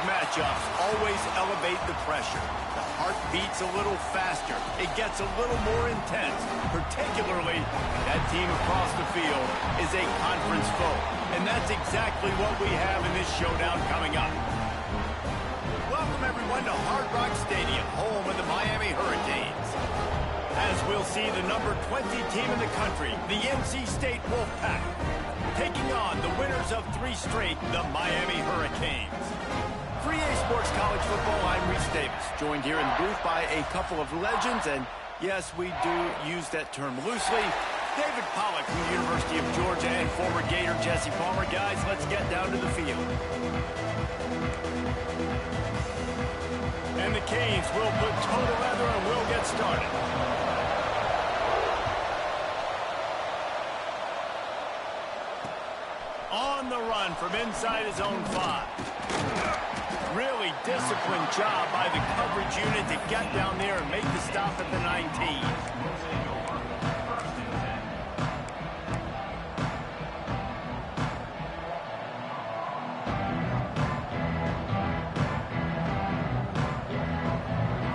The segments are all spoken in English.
matchups always elevate the pressure. The heart beats a little faster. It gets a little more intense, particularly when that team across the field is a conference foe. And that's exactly what we have in this showdown coming up. Welcome, everyone, to Hard Rock Stadium, home of the Miami Hurricanes. As we'll see, the number 20 team in the country, the NC State Wolfpack, taking on the winners of 3 straight, the Miami Hurricanes. For EA Sports College Football, I'm Reese Davis, joined here in the booth by a couple of legends, and yes, we do use that term loosely. David Pollack from the University of Georgia and former Gator Jesse Palmer. Guys, let's get down to the field. And the Canes will put toe to leather and we'll get started. On the run from inside his own 5. Really disciplined job by the coverage unit to get down there and make the stop at the 19.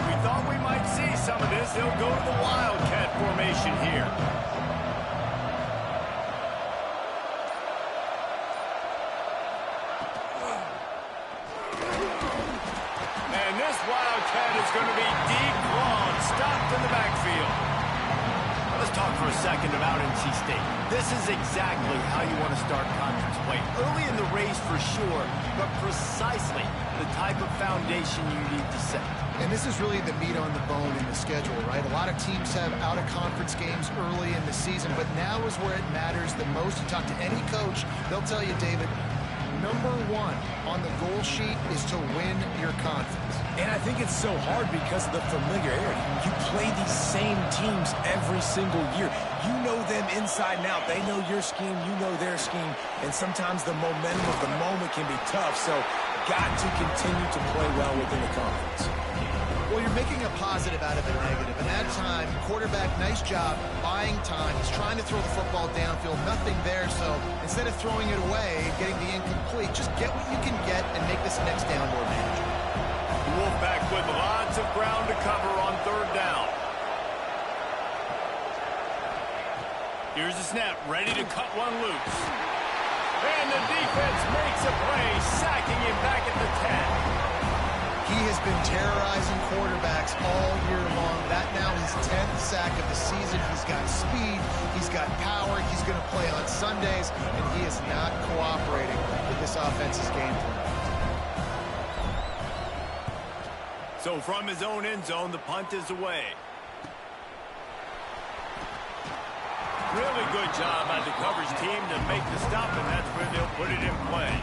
We thought we might see some of this. They'll go to the Wildcat formation here. Wildcat is going to be deep long, stopped in the backfield. Let's talk for a second about NC State. This is exactly how you want to start conference play. Early in the race for sure, but precisely the type of foundation you need to set. And this is really the meat on the bone in the schedule, right? A lot of teams have out-of-conference games early in the season, but now is where it matters the most. You talk to any coach, they'll tell you, David, number 1 on the goal sheet is to win your conference. And I think it's so hard because of the familiarity. You play these same teams every single year. You know them inside and out. They know your scheme, you know their scheme, and sometimes the momentum of the moment can be tough, so got to continue to play well within the conference. Well, you're making a positive out of a negative. And that time, quarterback, nice job, buying time. He's trying to throw the football downfield, nothing there. So instead of throwing it away, getting the incomplete, just get what you can get and make this next down more manageable. The Wolfpack with lots of ground to cover on 3rd down. Here's the snap, ready to cut one loose. And the defense makes a play, sacking him back at the 10. He has been terrorizing quarterbacks all year long. That now his 10th sack of the season. He's got speed. He's got power. He's going to play on Sundays, and he is not cooperating with this offense's game plan. So from his own end zone, the punt is away. Really good job by the coverage team to make the stop, and that's where they'll put it in play.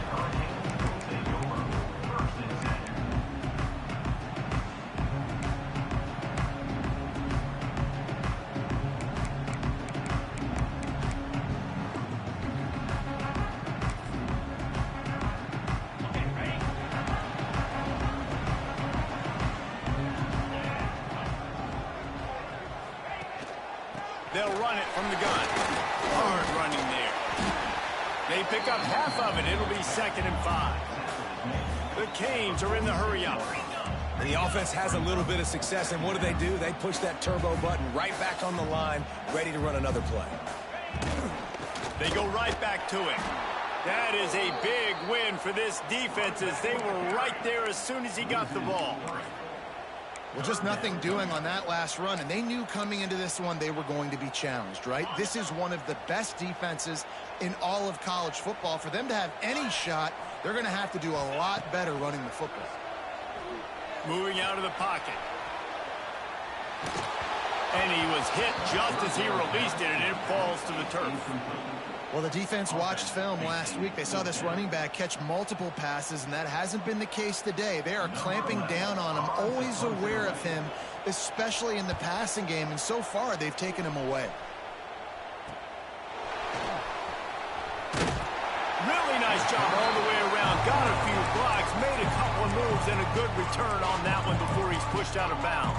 They'll run it from the gun. Hard running there. They pick up half of it. It'll be 2nd and 5. The Canes are in the hurry-up. And the offense has a little bit of success, and what do? They push that turbo button right back on the line, ready to run another play. They go right back to it. That is a big win for this defense as they were right there as soon as he got the ball. Well, just nothing doing on that last run, and they knew coming into this one they were going to be challenged, right? This is one of the best defenses in all of college football. For them to have any shot, they're going to have to do a lot better running the football. Moving out of the pocket. And he was hit just as he released it, and it falls to the turf. Well, the defense watched film last week. They saw this running back catch multiple passes, and that hasn't been the case today. They are clamping down on him, always aware of him, especially in the passing game, and so far they've taken him away. Really nice job all the way around. Got a few blocks, made a couple of moves, and a good return on that one before he's pushed out of bounds.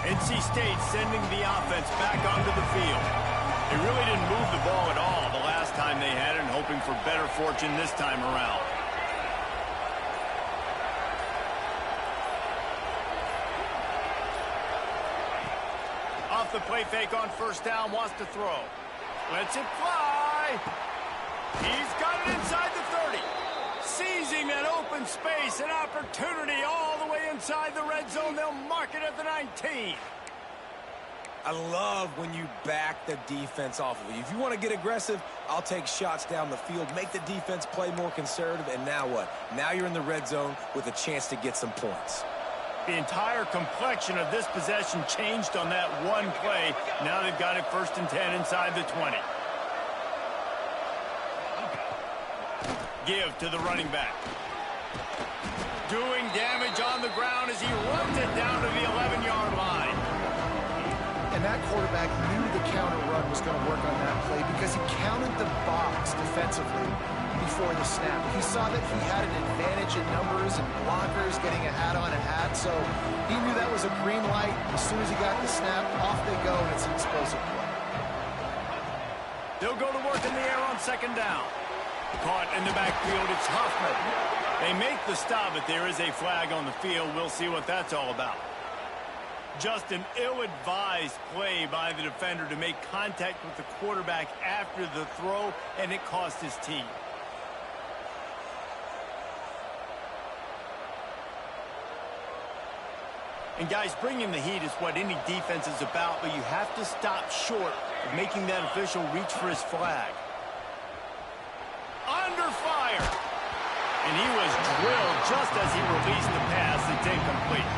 NC State sending the offense back onto the field. They really didn't move the ball at all the last time they had it, and hoping for better fortune this time around. Off the play fake on first down, wants to throw. Lets it fly. He's got it inside the 30. Seizing that open space, an opportunity all the way inside the red zone. They'll mark it at the 19. I love when you back the defense off of you. If you want to get aggressive, I'll take shots down the field, make the defense play more conservative, and now what? Now you're in the red zone with a chance to get some points. The entire complexion of this possession changed on that one play. Now they've got it 1st and 10 inside the 20. Give to the running back. Doing damage on the ground as he runs it down to the 11-yard line. And that quarterback knew the counter run was going to work on that play because he counted the box defensively before the snap. He saw that he had an advantage in numbers and blockers, getting a hat on a hat, so he knew that was a green light. As soon as he got the snap, off they go, and it's an explosive play. They'll go to work in the air on 2nd down. Caught in the backfield, it's Huffman. They make the stop, but there is a flag on the field. We'll see what that's all about. Just an ill-advised play by the defender to make contact with the quarterback after the throw, and it cost his team. And guys, bringing the heat is what any defense is about, but you have to stop short of making that official reach for his flag. Under fire! And he was drilled just as he released the pass. It's incomplete.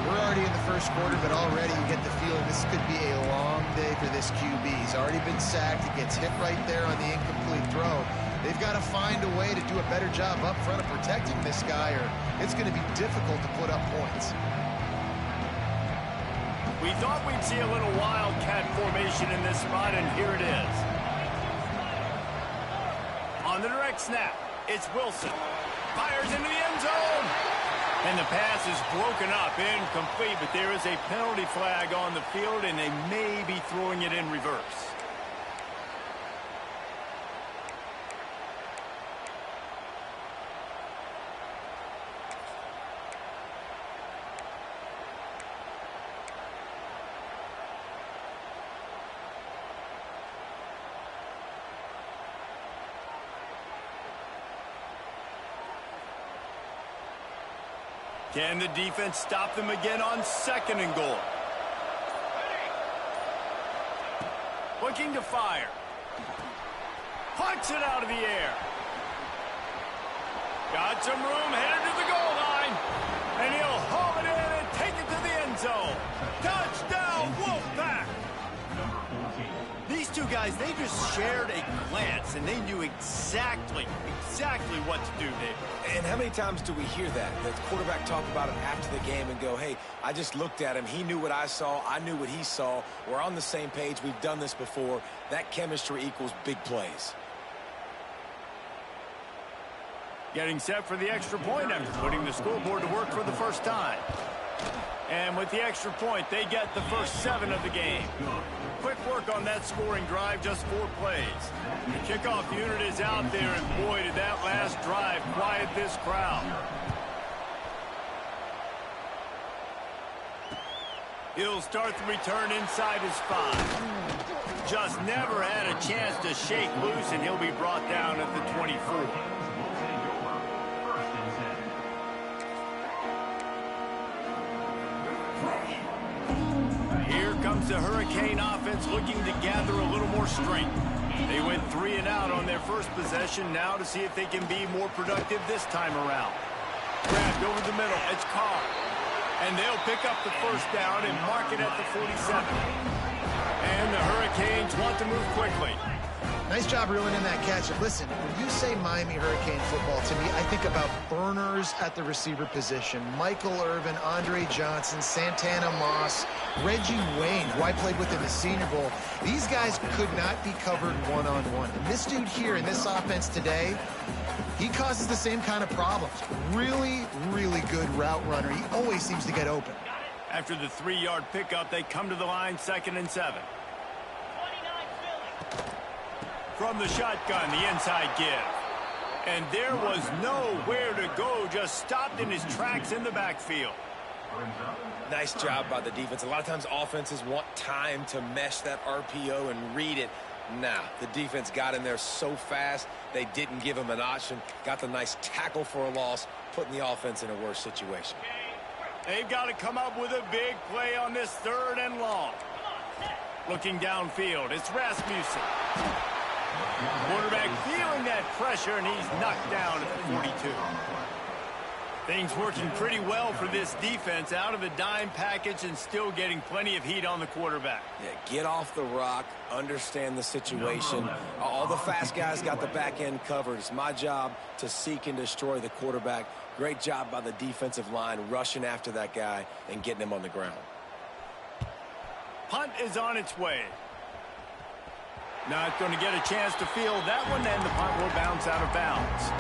We're already in the first quarter, but already you get the feeling this could be a long day for this QB. He's already been sacked. He gets hit right there on the incomplete throw. They've got to find a way to do a better job up front of protecting this guy, or it's going to be difficult to put up points. We thought we'd see a little wildcat formation in this spot, and here it is. On the direct snap, it's Wilson. Fires into the end zone. And the pass is broken up, incomplete, but there is a penalty flag on the field, and they may be throwing it in reverse. Can the defense stop them again on 2nd and goal? Looking to fire. Punts it out of the air. Got some room, headed to the goal line. And he'll haul it in and take it to the end zone. Touchdown, Wolfpack! These two guys, they just shared a glance, and they knew exactly what to do, David. And how many times do we hear that? The quarterback talk about it after the game and go, hey, I just looked at him. He knew what I saw. I knew what he saw. We're on the same page. We've done this before. That chemistry equals big plays. Getting set for the extra point after putting the scoreboard to work for the first time. And with the extra point, they get the first 7 of the game. Quick work on that scoring drive, just 4 plays. The kickoff unit is out there, and boy, did that last drive quiet this crowd. He'll start the return inside his 5. Just never had a chance to shake loose, and he'll be brought down at the 24. Here comes the Hurricane offense looking to gather a little more strength. They went 3 and out on their first possession, now to see if they can be more productive this time around. Grabbed over the middle, it's Carr. And they'll pick up the first down and mark it at the 47. And the Hurricanes want to move quickly. Nice job reeling in that catch. And listen, when you say Miami Hurricane football, to me, I think about burners at the receiver position. Michael Irvin, Andre Johnson, Santana Moss, Reggie Wayne, who I played with in the Senior Bowl. These guys could not be covered one-on-one. And this dude here in this offense today, he causes the same kind of problems. Really, really good route runner. He always seems to get open. After the 3-yard pickup, they come to the line, 2nd and 7. From the shotgun, the inside give. And there was nowhere to go, just stopped in his tracks in the backfield. Nice job by the defense. A lot of times offenses want time to mesh that RPO and read it. Nah, the defense got in there so fast, they didn't give him an option. Got the nice tackle for a loss, putting the offense in a worse situation. They've got to come up with a big play on this 3rd and long. Looking downfield, it's Rasmussen. Quarterback feeling that pressure, and he's knocked down at the 42. Things working pretty well for this defense, out of the dime package and still getting plenty of heat on the quarterback. Yeah, get off the rock, understand the situation. All the fast guys got the back end covered. It's my job to seek and destroy the quarterback. Great job by the defensive line rushing after that guy and getting him on the ground. Punt is on its way. Not going to get a chance to field that one, and the punt will bounce out of bounds.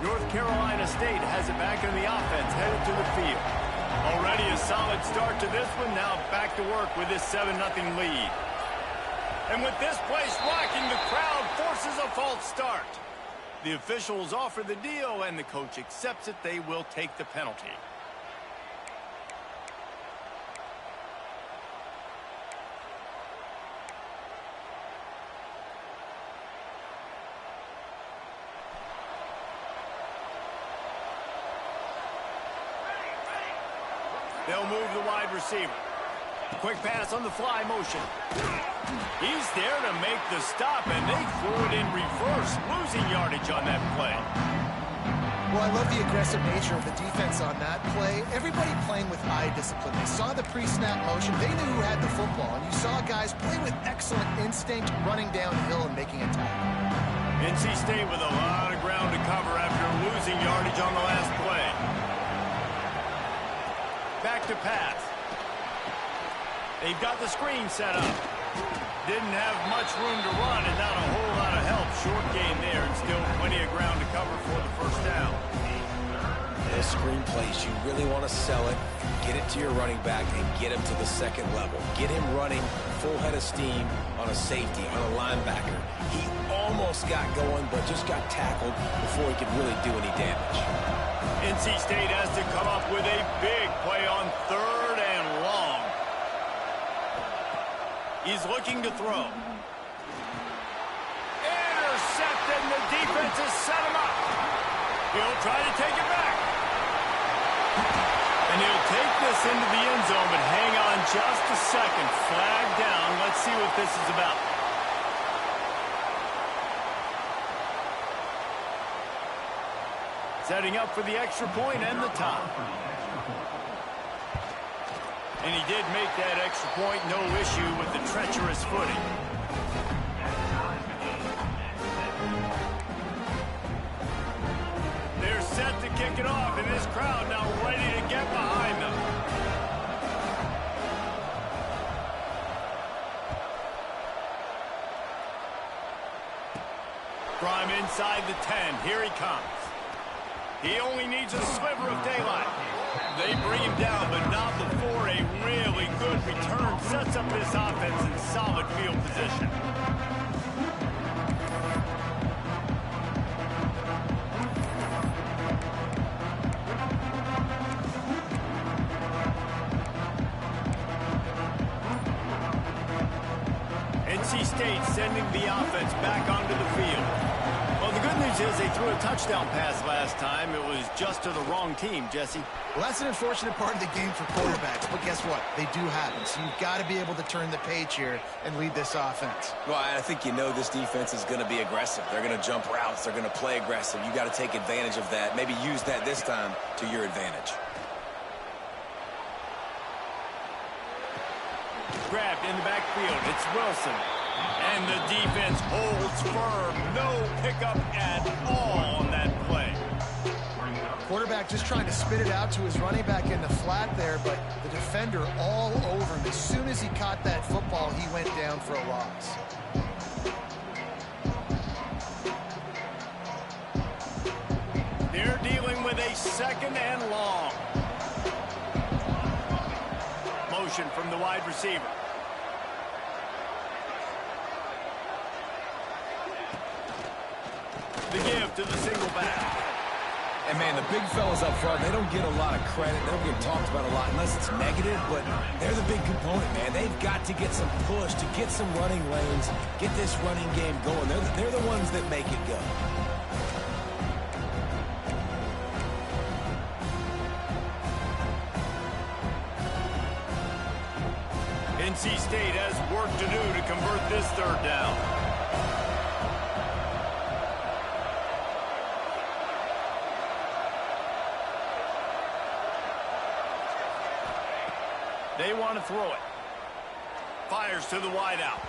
North Carolina State has it back in the offense, headed to the field. Already a solid start to this one, now back to work with this 7-0 lead. And with this place rocking, the crowd forces a false start. The officials offer the deal, and the coach accepts it. They will take the penalty. They'll move the wide receiver. Quick pass on the fly motion. He's there to make the stop, and they threw it in reverse, losing yardage on that play. Well, I love the aggressive nature of the defense on that play. Everybody playing with eye discipline. They saw the pre-snap motion. They knew who had the football, and you saw guys play with excellent instinct, running downhill and making a tackle. NC State with a lot of ground to cover after losing yardage on the last play. Back to pass. They've got the screen set up. Didn't have much room to run and not a whole lot of help. Short gain there and still plenty of ground to cover for the first down. The screen plays, you really want to sell it, get it to your running back, and get him to the 2nd level. Get him running full head of steam on a safety, on a linebacker. He almost got going, but just got tackled before he could really do any damage. NC State has to come up with a big play on 3rd and long. He's looking to throw. Intercepted, and the defense has set him up. He'll try to take it back. And he'll take this into the end zone, but hang on just a second. Flag down. Let's see what this is about. Setting up for the extra point and the tie. And he did make that extra point, no issue with the treacherous footing. They're set to kick it off, and this crowd now ready to get behind them. Prime inside the 10. Here he comes. He only needs a sliver of daylight. They bring him down, but not before a really good return sets up this offense in solid field position. NC State sending the offense back onto the field. Well, the good news is they threw a touchdown pass last time. It was just to the wrong team, Jesse. Well, that's an unfortunate part of the game for quarterbacks, but guess what? They do happen, so you've got to be able to turn the page here and lead this offense. Well, I think you know this defense is going to be aggressive. They're going to jump routes. They're going to play aggressive. You got to take advantage of that. Maybe use that this time to your advantage. Grabbed in the backfield. It's Wilson. And the defense holds firm. No pickup at all on that play. Quarterback quarterback just trying to spit it out to his running back in the flat there, but the defender all over him. As soon as he caught that football, he went down for a loss. They're dealing with a second and long. Motion from the wide receiver. The give to the single back. And, man, the big fellas up front, they don't get a lot of credit. They don't get talked about a lot unless it's negative, but they're the big component, man. They've got to get some push, to get some running lanes, get this running game going. They're the ones that make it go. NC State has work to do to convert this third down. They want to throw it. Fires to the wideout.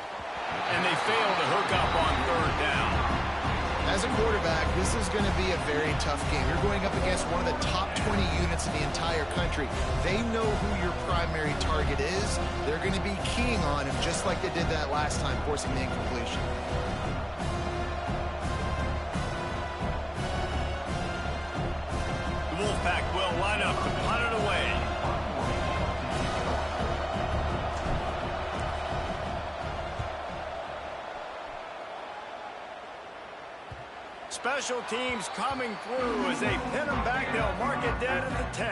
And they fail to hook up on third down. As a quarterback, this is going to be a very tough game. You're going up against one of the top 20 units in the entire country. They know who your primary target is. They're going to be keying on him just like they did that last time, forcing the incompletion. The Wolfpack will line up to punt it away. Special teams coming through as they pin them back. They'll mark it dead at the 10.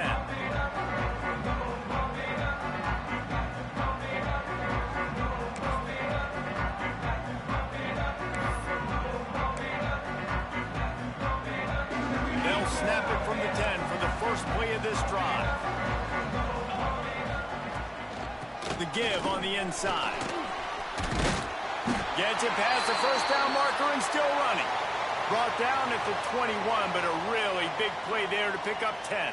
They'll snap it from the 10 for the first play of this drive. The give on the inside. Gets it past the first down marker and still running. Brought down at the 21, but a really big play there to pick up 10.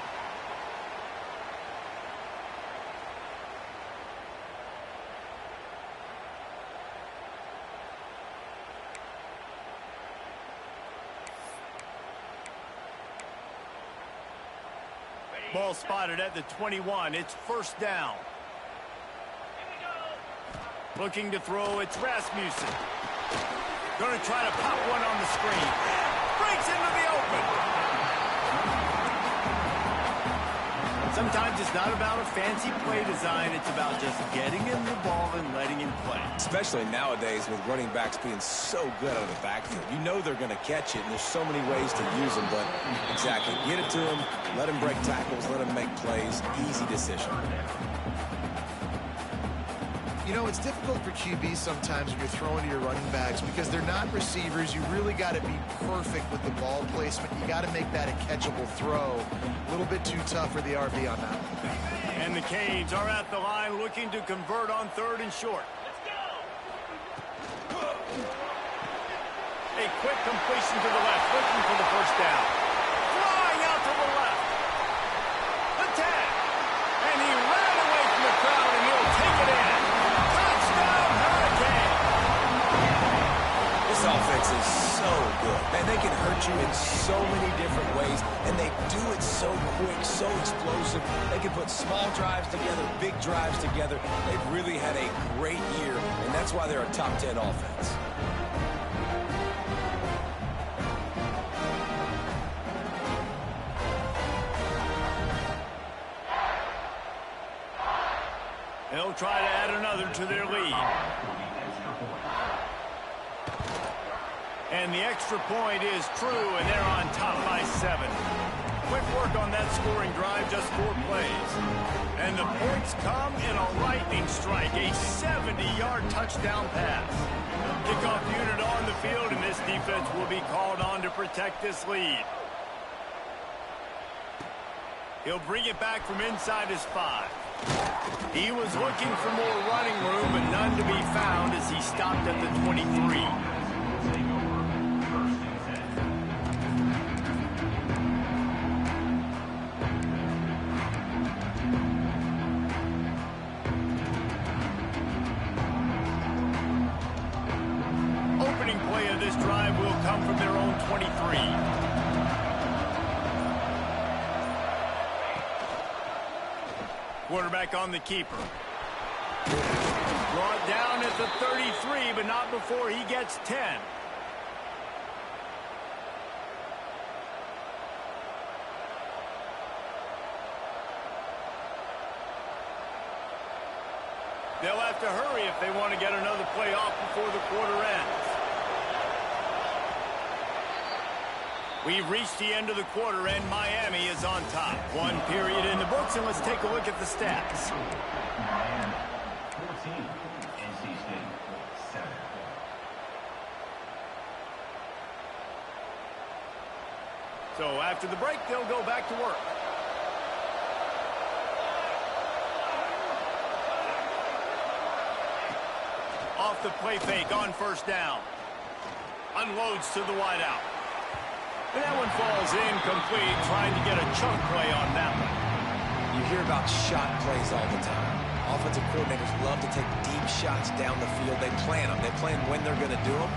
Ball spotted at the 21. It's first down. Looking to throw, it's Rasmussen. Going to try to pop one on the screen. Breaks into the open. Sometimes it's not about a fancy play design. It's about just getting him the ball and letting him play. Especially nowadays with running backs being so good out of the backfield. You know they're going to catch it, and there's so many ways to use them. But exactly, get it to him, let him break tackles, let him make plays. Easy decision. You know, it's difficult for QBs sometimes when you're throwing to your running backs because they're not receivers. You really got to be perfect with the ball placement. You got to make that a catchable throw. A little bit too tough for the RB on that one. And the Canes are at the line looking to convert on third and short. A quick completion to the left, looking for the first down. Flying out to the left. The tag. And he ran away from the crowd, and he'll take it in. This offense is so good. Man, they can hurt you in so many different ways, and they do it so quick, so explosive. They can put small drives together, big drives together. They've really had a great year, and that's why they're a top 10 offense. They'll try to add another to their lead. And the extra point is true, and they're on top by 7. Quick work on that scoring drive, just 4 plays. And the points come in a lightning strike, a 70-yard touchdown pass. Kickoff unit on the field, and this defense will be called on to protect this lead. He'll bring it back from inside his 5. He was looking for more running room, but none to be found as he stopped at the 23. Opening play of this drive will come from their own 23. Quarterback on the keeper. Brought down at the 33, but not before he gets 10. They'll have to hurry if they want to get another play off before the quarter ends. We've reached the end of the quarter, and Miami is on top. One period in the books, and let's take a look at the stats. Miami, 14, NC State, 7. So after the break, they'll go back to work. Off the play fake on first down. Unloads to the wideout. And that one falls incomplete, trying to get a chunk play on that one. You hear about shot plays all the time. Offensive coordinators love to take deep shots down the field. They plan them. They plan when they're going to do them.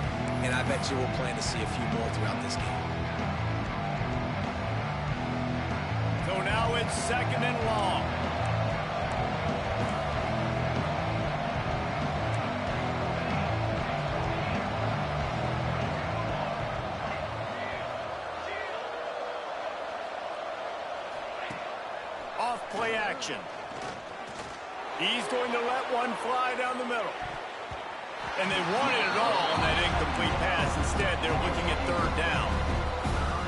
And I bet you we'll plan to see a few more throughout this game. So now it's 2nd and long. Play action. He's going to let one fly down the middle. And they wanted it all on that incomplete pass. Instead, they're looking at 3rd down.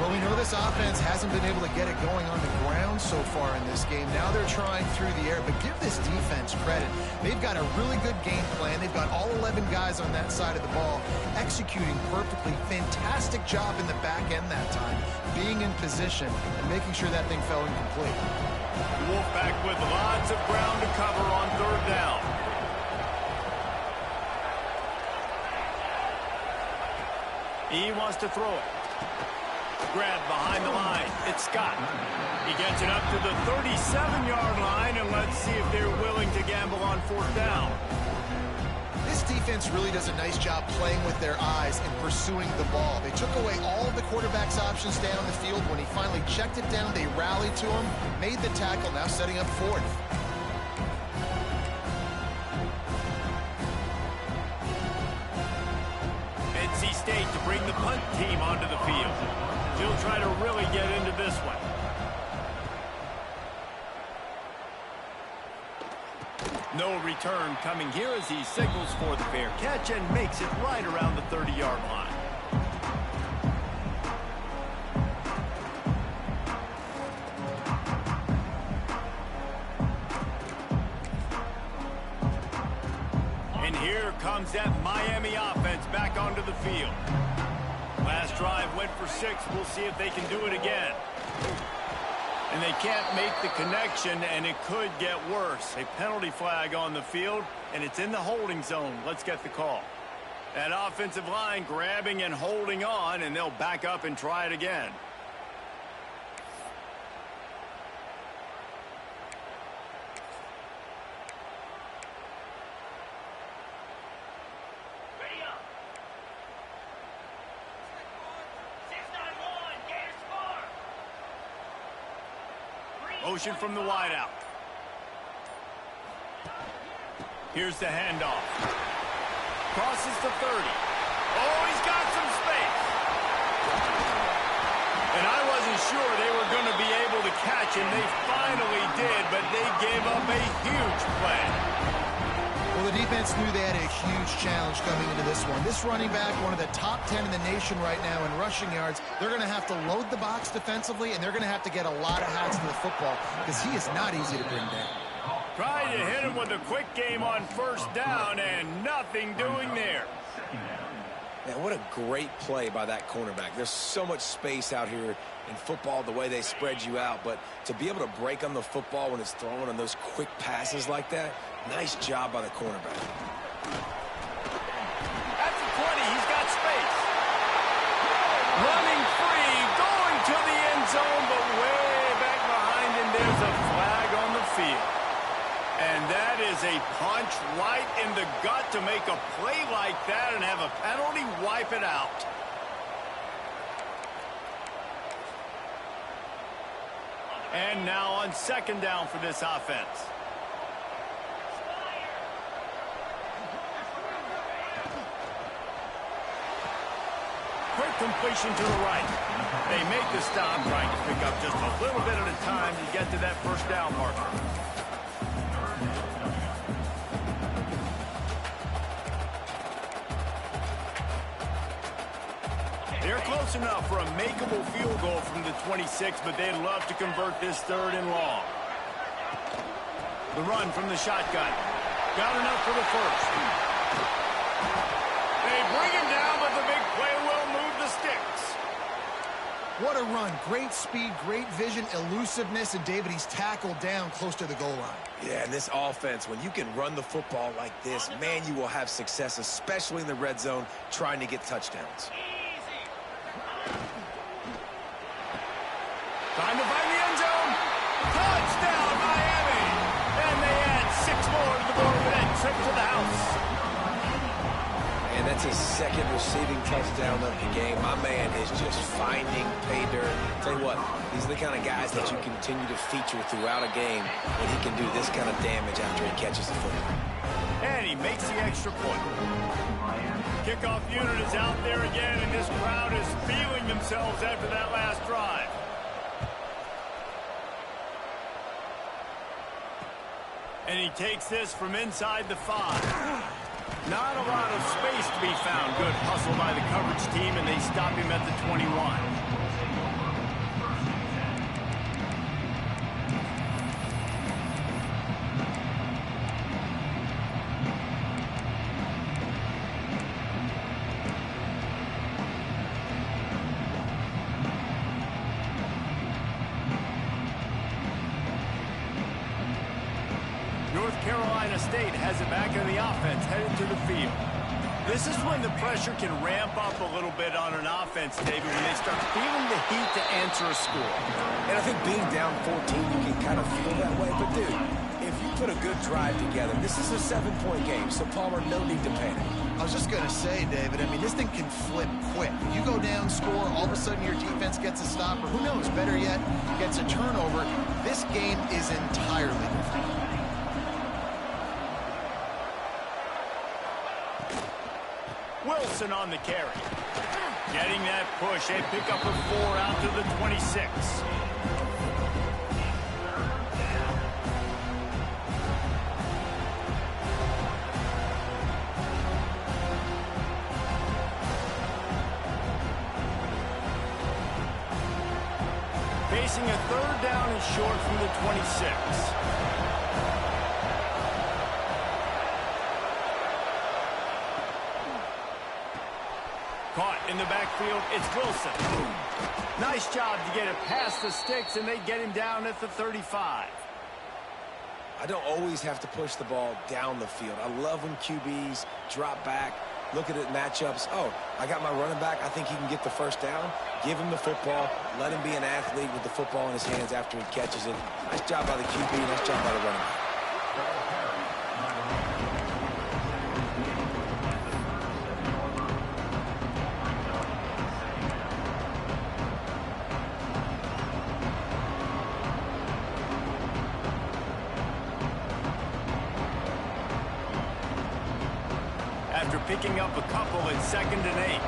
Well, we know this offense hasn't been able to get it going on the ground so far in this game. Now they're trying through the air, but give this defense credit. They've got a really good game plan. They've got all 11 guys on that side of the ball executing perfectly. Fantastic job in the back end that time, being in position and making sure that thing fell incomplete. Wolfpack with lots of ground to cover on 3rd down. He wants to throw it. Grab behind the line. It's Scott. He gets it up to the 37-yard line, and let's see if they're willing to gamble on 4th down. This defense really does a nice job playing with their eyes and pursuing the ball. They took away all of the quarterback's options down the field. When he finally checked it down, they rallied to him, made the tackle, now setting up 4th. NC State to bring the punt team onto the field. He'll try to really get into this one. No return coming here as he signals for the fair catch and makes it right around the 30-yard line. And here comes that Miami offense back onto the field. Last drive went for 6. We'll see if they can do it again. And they can't make the connection, and it could get worse. A penalty flag on the field, and it's in the holding zone. Let's get the call. That offensive line grabbing and holding on, and they'll back up and try it again. Motion from the wideout. Here's the handoff. Crosses the 30. Oh, he's got some space. And I wasn't sure they were going to be able to catch him. They finally did, but they gave up a huge play. Well, the defense knew they had a huge challenge coming into this one. This running back, one of the top 10 in the nation right now in rushing yards, they're going to have to load the box defensively, and they're going to have to get a lot of hats to the football because he is not easy to bring down. Trying to hit him with a quick game on 1st down, and nothing doing there. Man, what a great play by that cornerback. There's so much space out here in football, the way they spread you out, but to be able to break on the football when it's thrown on those quick passes like that, nice job by the cornerback. At the 20, he's got space. Running free, going to the end zone, but way back behind him, there's a flag on the field. And that is a punch right in the gut to make a play like that and have a penalty wipe it out. And now on 2nd down for this offense. completion to the right. They make the stop, trying to pick up just a little bit at a time to get to that first down marker. They're close enough for a makeable field goal from the 26, but they'd love to convert this 3rd and long. The run from the shotgun. Got enough for the first. They bring him down, but the big play will move the sticks. What a run. Great speed, great vision, elusiveness, and David, he's tackled down close to the goal line. Yeah, and this offense, when you can run the football like this, man, you will have success, especially in the red zone, trying to get touchdowns. Time to find the end zone. Touchdown, Miami. And they add 6 more to the board with that trip to the house. And that's his 2nd receiving touchdown of the game. My man is just finding pay dirt. Tell you what, these are the kind of guys that you continue to feature throughout a game when he can do this kind of damage after he catches the football. And he makes the extra point. Kickoff unit is out there again, and this crowd is feeling themselves after that last drive. And he takes this from inside the 5. Not a lot of space to be found. Good hustle by the coverage team, and they stop him at the 21. North Carolina State has it back in the offense, headed to the field. This is when the pressure can ramp up a little bit on an offense, David, when they start feeling the heat to answer a score. And I think being down 14, you can kind of feel that way. But, dude, if you put a good drive together, this is a 7-point game, so Palmer, no need to panic. I was just going to say, David, I mean, this thing can flip quick. You go down, score, all of a sudden your defense gets a stop, or who knows, better yet, gets a turnover. This game is entirely different. Wilson on the carry. Getting that push. A pickup of 4 out to the 26. Facing a 3rd down and short from the 26. Caught in the backfield, it's Wilson. Nice job to get it past the sticks, and they get him down at the 35. I don't always have to push the ball down the field. I love when QBs drop back, look at it matchups. Oh, I got my running back. I think he can get the first down. Give him the football. Let him be an athlete with the football in his hands after he catches it. Nice job by the QB. Nice job by the running back. After picking up a couple at 2nd and 8.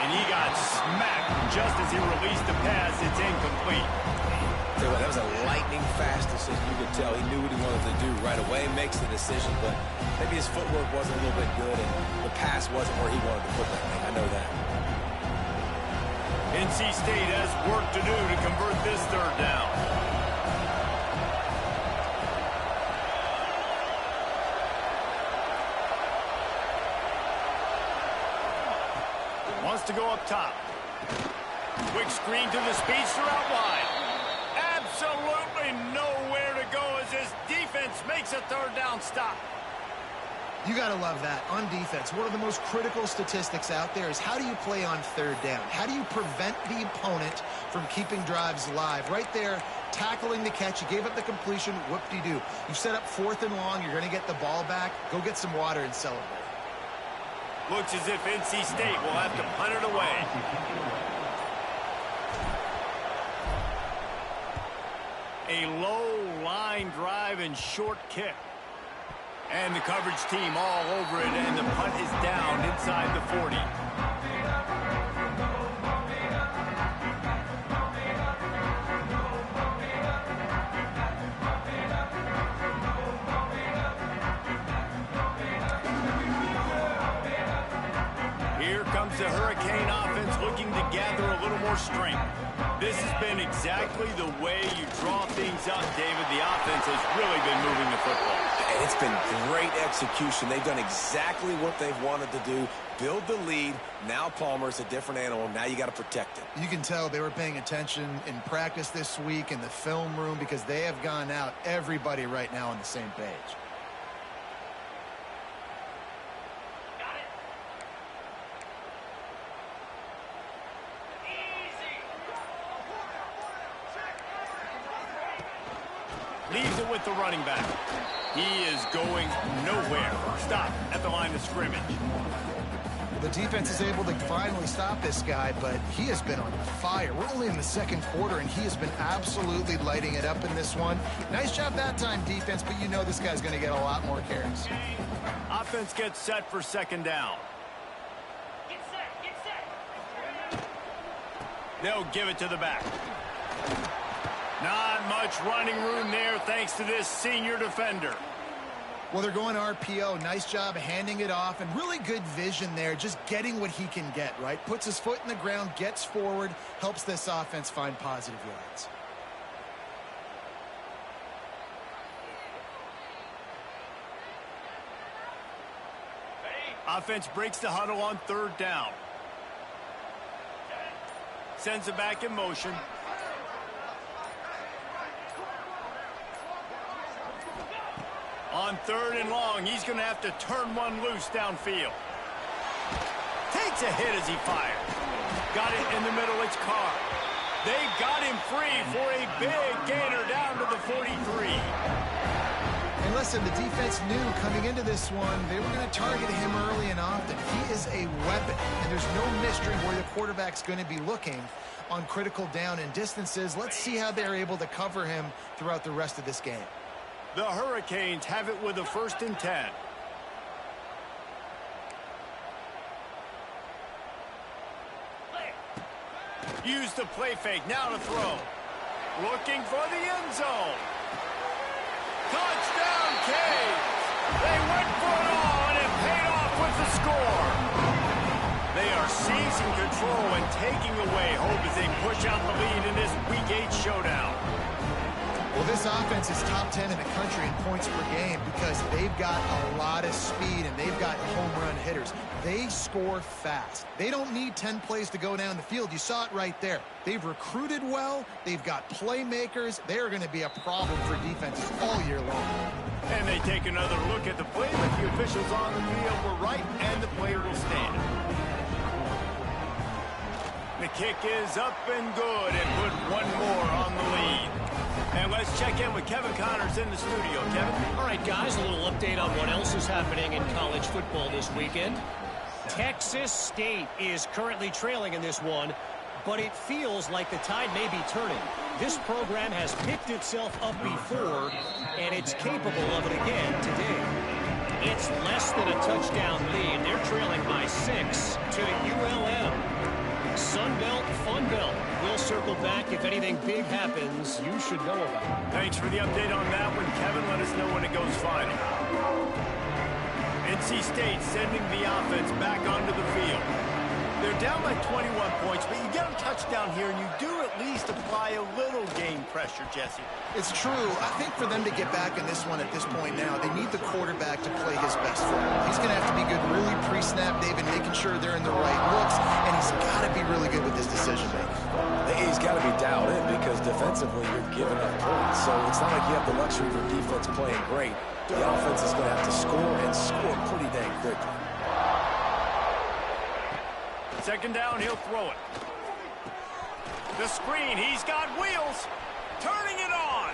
And he got smacked just as he released the pass. It's incomplete. Tell you what, that was a lightning fast decision. You could tell he knew what he wanted to do right away. Makes the decision, but maybe his footwork wasn't a little bit good, and the pass wasn't where he wanted to put that thing. I know that. NC State has work to do to convert this 3rd down. Wants to go up top. Quick screen to the speedster out wide. Absolutely nowhere to go as this defense makes a 3rd down stop. You got to love that. On defense, one of the most critical statistics out there is how do you play on 3rd down? How do you prevent the opponent from keeping drives alive? Right there, tackling the catch. You gave up the completion. Whoop-de-doo. You set up 4th and long. You're going to get the ball back. Go get some water and celebrate. Looks as if NC State will have to punt it away. A low line drive and short kick. And the coverage team all over it, and the punt is down inside the 40. Here comes the Hurricane offense looking to gather a little more strength. This has been exactly the way you draw things up, David. The offense has really been moving the football. And it's been great execution. They've done exactly what they've wanted to do. Build the lead. Now Palmer's a different animal. Now you got to protect him. You can tell they were paying attention in practice this week in the film room because they have gone out, everybody right now on the same page. Leaves it with the running back. He is going nowhere. Stop at the line of scrimmage. The defense is able to finally stop this guy, but he has been on fire. We're only in the second quarter, and he has been absolutely lighting it up in this one. Nice job that time, defense, but you know this guy's going to get a lot more carries. Offense gets set for second down. Get set. They'll give it to the back. Not much running room there thanks to this senior defender. Well, they're going RPO. Nice job handing it off, and really good vision there, just getting what he can get, right? Puts his foot in the ground, gets forward, helps this offense find positive yards. Offense breaks the huddle on third down. Sends it back in motion. On third and long, he's going to have to turn one loose downfield. Takes a hit as he fires. Got it in the middle, it's Carr. They got him free for a big gainer down to the 43. And listen, the defense knew coming into this one, they were going to target him early and often. He is a weapon, and there's no mystery where the quarterback's going to be looking on critical down and distances. Let's see how they're able to cover him throughout the rest of this game. The Hurricanes have it with a 1st and 10. Use the play fake, now to throw. Looking for the end zone. Touchdown, Canes! They went for it all, and it paid off with the score. They are seizing control and taking away hope as they push out the lead in this Week 8 showdown. Well, this offense is top 10 in the country in points per game because they've got a lot of speed and they've got home run hitters. They score fast. They don't need 10 plays to go down the field. You saw it right there. They've recruited well. They've got playmakers. They are going to be a problem for defenses all year long. And they take another look at the play, but the officials on the field were right, and the player will stand. The kick is up and good, and put one more on the lead. And let's check in with Kevin Connors in the studio. Kevin? All right, guys, a little update on what else is happening in college football this weekend. Texas State is currently trailing in this one, but it feels like the tide may be turning. This program has picked itself up before, and it's capable of it again today. It's less than a touchdown lead. They're trailing by 6 to ULM. Sunbelt, Funbelt. We'll circle back if anything big happens you should know about. Thanks for the update on that one, Kevin. Let us know when it goes final. NC State sending the offense back onto the field. They're down by 21 points, but you get a touchdown here, and you do at least apply a little game pressure, Jesse. It's true. I think for them to get back in this one at this point now, they need the quarterback to play his best football. He's going to have to be good really pre-snap, David, making sure they're in the right looks, and he's got to be really good with his decision-making. He's got to be dialed in because defensively you're giving up points. So it's not like you have the luxury of your defense playing great. The offense is going to have to score and score pretty dang quickly. Second down, he'll throw it. The screen, he's got wheels. Turning it on.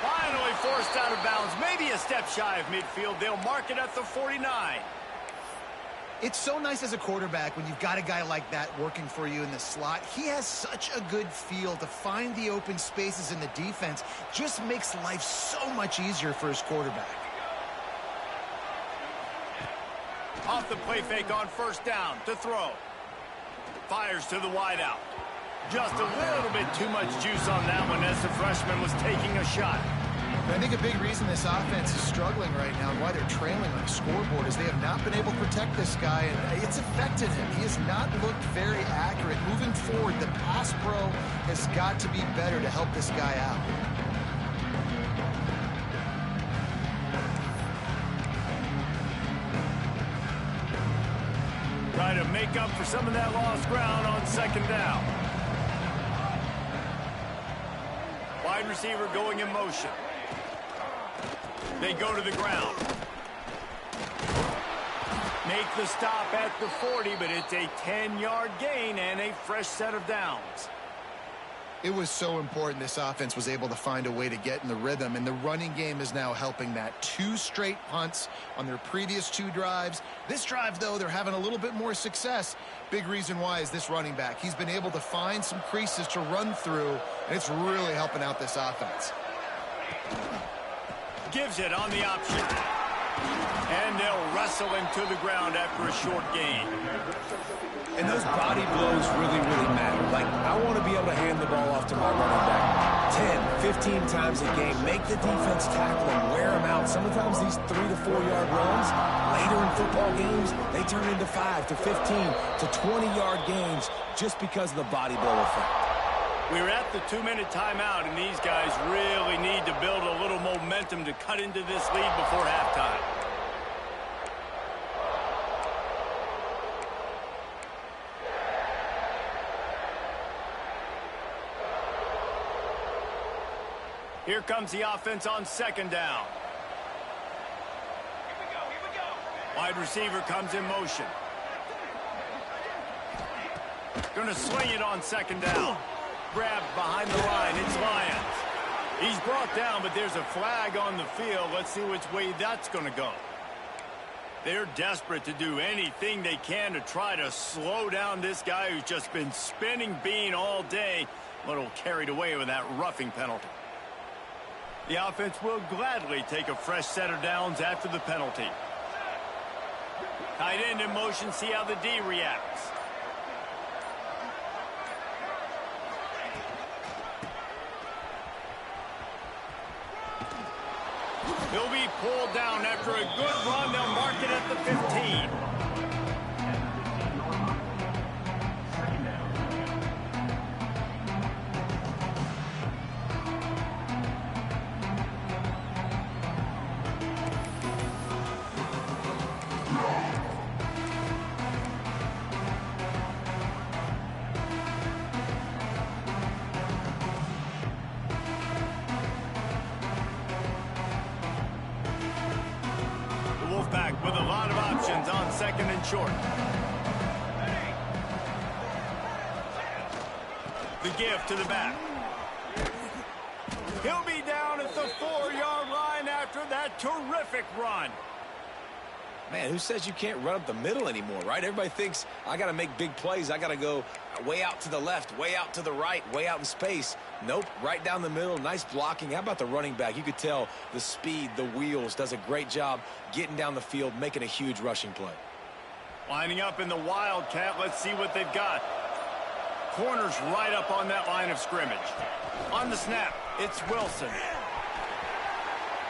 Finally forced out of bounds. Maybe a step shy of midfield. They'll mark it at the 49. It's so nice as a quarterback when you've got a guy like that working for you in the slot. He has such a good feel to find the open spaces in the defense. Just makes life so much easier for his quarterback. Off the play fake on first down to throw. Fires to the wideout. Just a little bit too much juice on that one as the freshman was taking a shot. I think a big reason this offense is struggling right now and why they're trailing on the scoreboard is they have not been able to protect this guy, and it's affected him. He has not looked very accurate. Moving forward, the pass pro has got to be better to help this guy out. Try to make up for some of that lost ground on second down. Wide receiver going in motion. They go to the ground. Make the stop at the 40, but it's a 10-yard gain and a fresh set of downs. It was so important this offense was able to find a way to get in the rhythm, and the running game is now helping that. 2 straight punts on their previous 2 drives. This drive, though, they're having a little bit more success. Big reason why is this running back. He's been able to find some creases to run through, and it's really helping out this offense. Gives it on the option. And they'll wrestle him to the ground after a short gain. And those body blows really, really matter. Like, I want to be able to hand the ball off to my running back 10, 15 times a game. Make the defense tackle him, wear him out. Sometimes these 3 to 4 yard runs, later in football games, they turn into 5 to 15 to 20-yard gains just because of the body blow effect. We're at the 2-minute timeout, and these guys really need to build a little momentum to cut into this lead before halftime. Here comes the offense on second down. Here we go. Wide receiver comes in motion. Gonna sling it on second down. Grabbed behind the line. It's Lyons. He's brought down, but there's a flag on the field. Let's see which way that's going to go. They're desperate to do anything they can to try to slow down this guy who's just been spinning bean all day. A little carried away with that roughing penalty. The offense will gladly take a fresh set of downs after the penalty. Tight end in motion. See how the D reacts. He'll be pulled down after a good run. They'll mark it at the 15. With a lot of options on second and short. The give to the back. He'll be down at the 4-yard line after that terrific run. Man, who says you can't run up the middle anymore, right? Everybody thinks I got to make big plays. I got to go way out to the left, way out to the right, way out in space. Nope, right down the middle. Nice blocking. How about the running back? You could tell the speed, the wheels, does a great job getting down the field, making a huge rushing play. Lining up in the Wildcat. Let's see what they've got. Corners right up on that line of scrimmage. On the snap, it's Wilson.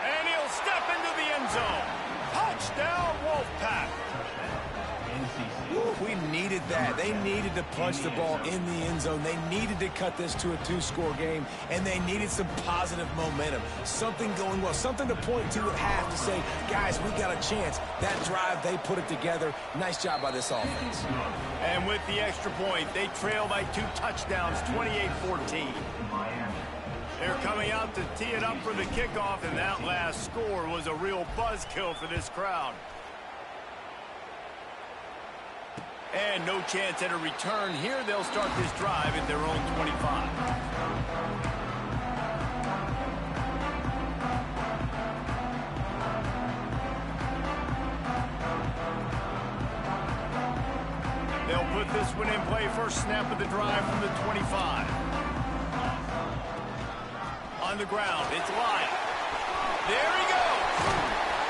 And he'll step into the end zone. Touchdown, Wolfpack. We needed that. They needed to punch the ball in the end zone. They needed to cut this to a 2-score game, and they needed some positive momentum. Something going well, something to point to at half to say, guys, we got a chance. That drive, they put it together. Nice job by this offense. And with the extra point, they trail by 2 touchdowns, 28-14. They're coming out to tee it up for the kickoff, and that last score was a real buzzkill for this crowd. And no chance at a return here. They'll start this drive at their own 25. They'll put this one in play. First snap of the drive from the 25. On the ground, it's Lyons. There he goes.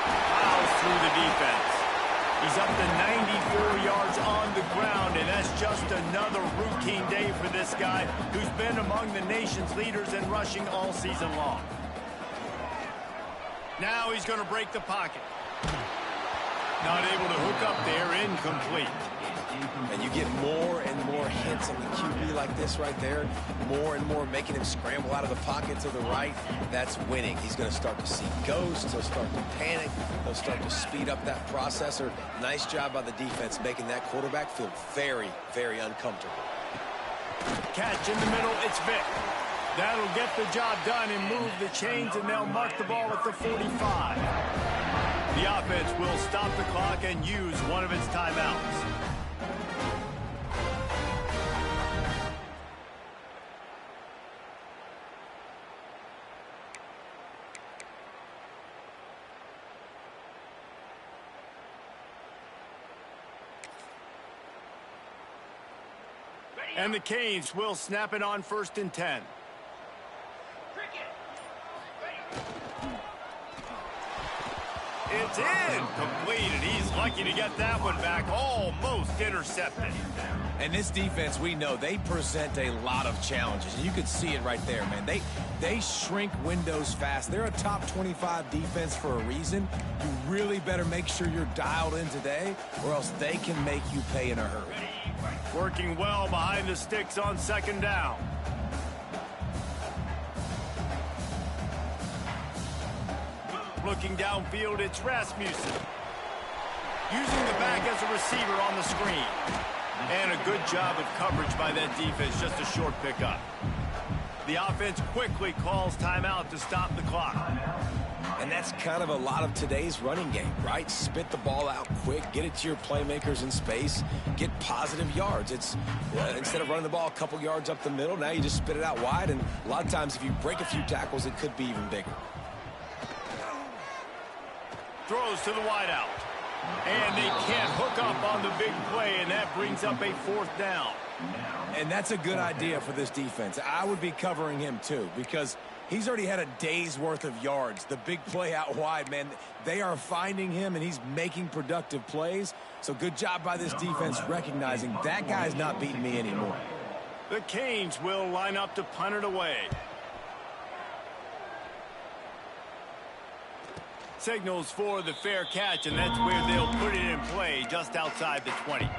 Fouls through the defense. He's up to 94 yards on the ground, and that's just another routine day for this guy who's been among the nation's leaders in rushing all season long. Now he's going to break the pocket. Not able to hook up there, incomplete. And you get more and more hits on the QB like this right there. More and more making him scramble out of the pocket to the right. That's winning. He's going to start to see ghosts. He'll start to panic. He'll start to speed up that processor. Nice job by the defense making that quarterback feel very, very uncomfortable. Catch in the middle. It's Vic. That'll get the job done and move the chains, and they'll mark the ball at the 45. The offense will stop the clock and use one of its timeouts. And the Canes will snap it on 1st and 10. It's completed. He's lucky to get that one back. Almost intercepted. And this defense, we know, they present a lot of challenges. And you can see it right there, man. They shrink windows fast. They're a top 25 defense for a reason. You really better make sure you're dialed in today, or else they can make you pay in a hurry. Working well behind the sticks on 2nd down. Looking downfield, it's Rasmussen. Using the back as a receiver on the screen. And a good job of coverage by that defense, just a short pickup. The offense quickly calls timeout to stop the clock. And that's kind of a lot of today's running game, right? Spit the ball out quick, get it to your playmakers in space, get positive yards. It's instead of running the ball a couple yards up the middle, now you just spit it out wide, and a lot of times if you break a few tackles, it could be even bigger. Throws to the wideout. And they can't hook up on the big play, and that brings up a 4th down. And that's a good idea for this defense. I would be covering him too, because he's already had a day's worth of yards. The big play out wide, man, they are finding him, and he's making productive plays. So good job by this defense recognizing that guy's not beating me anymore. The Canes will line up to punt it away. Signals for the fair catch, and that's where they'll put it in play, just outside the 20.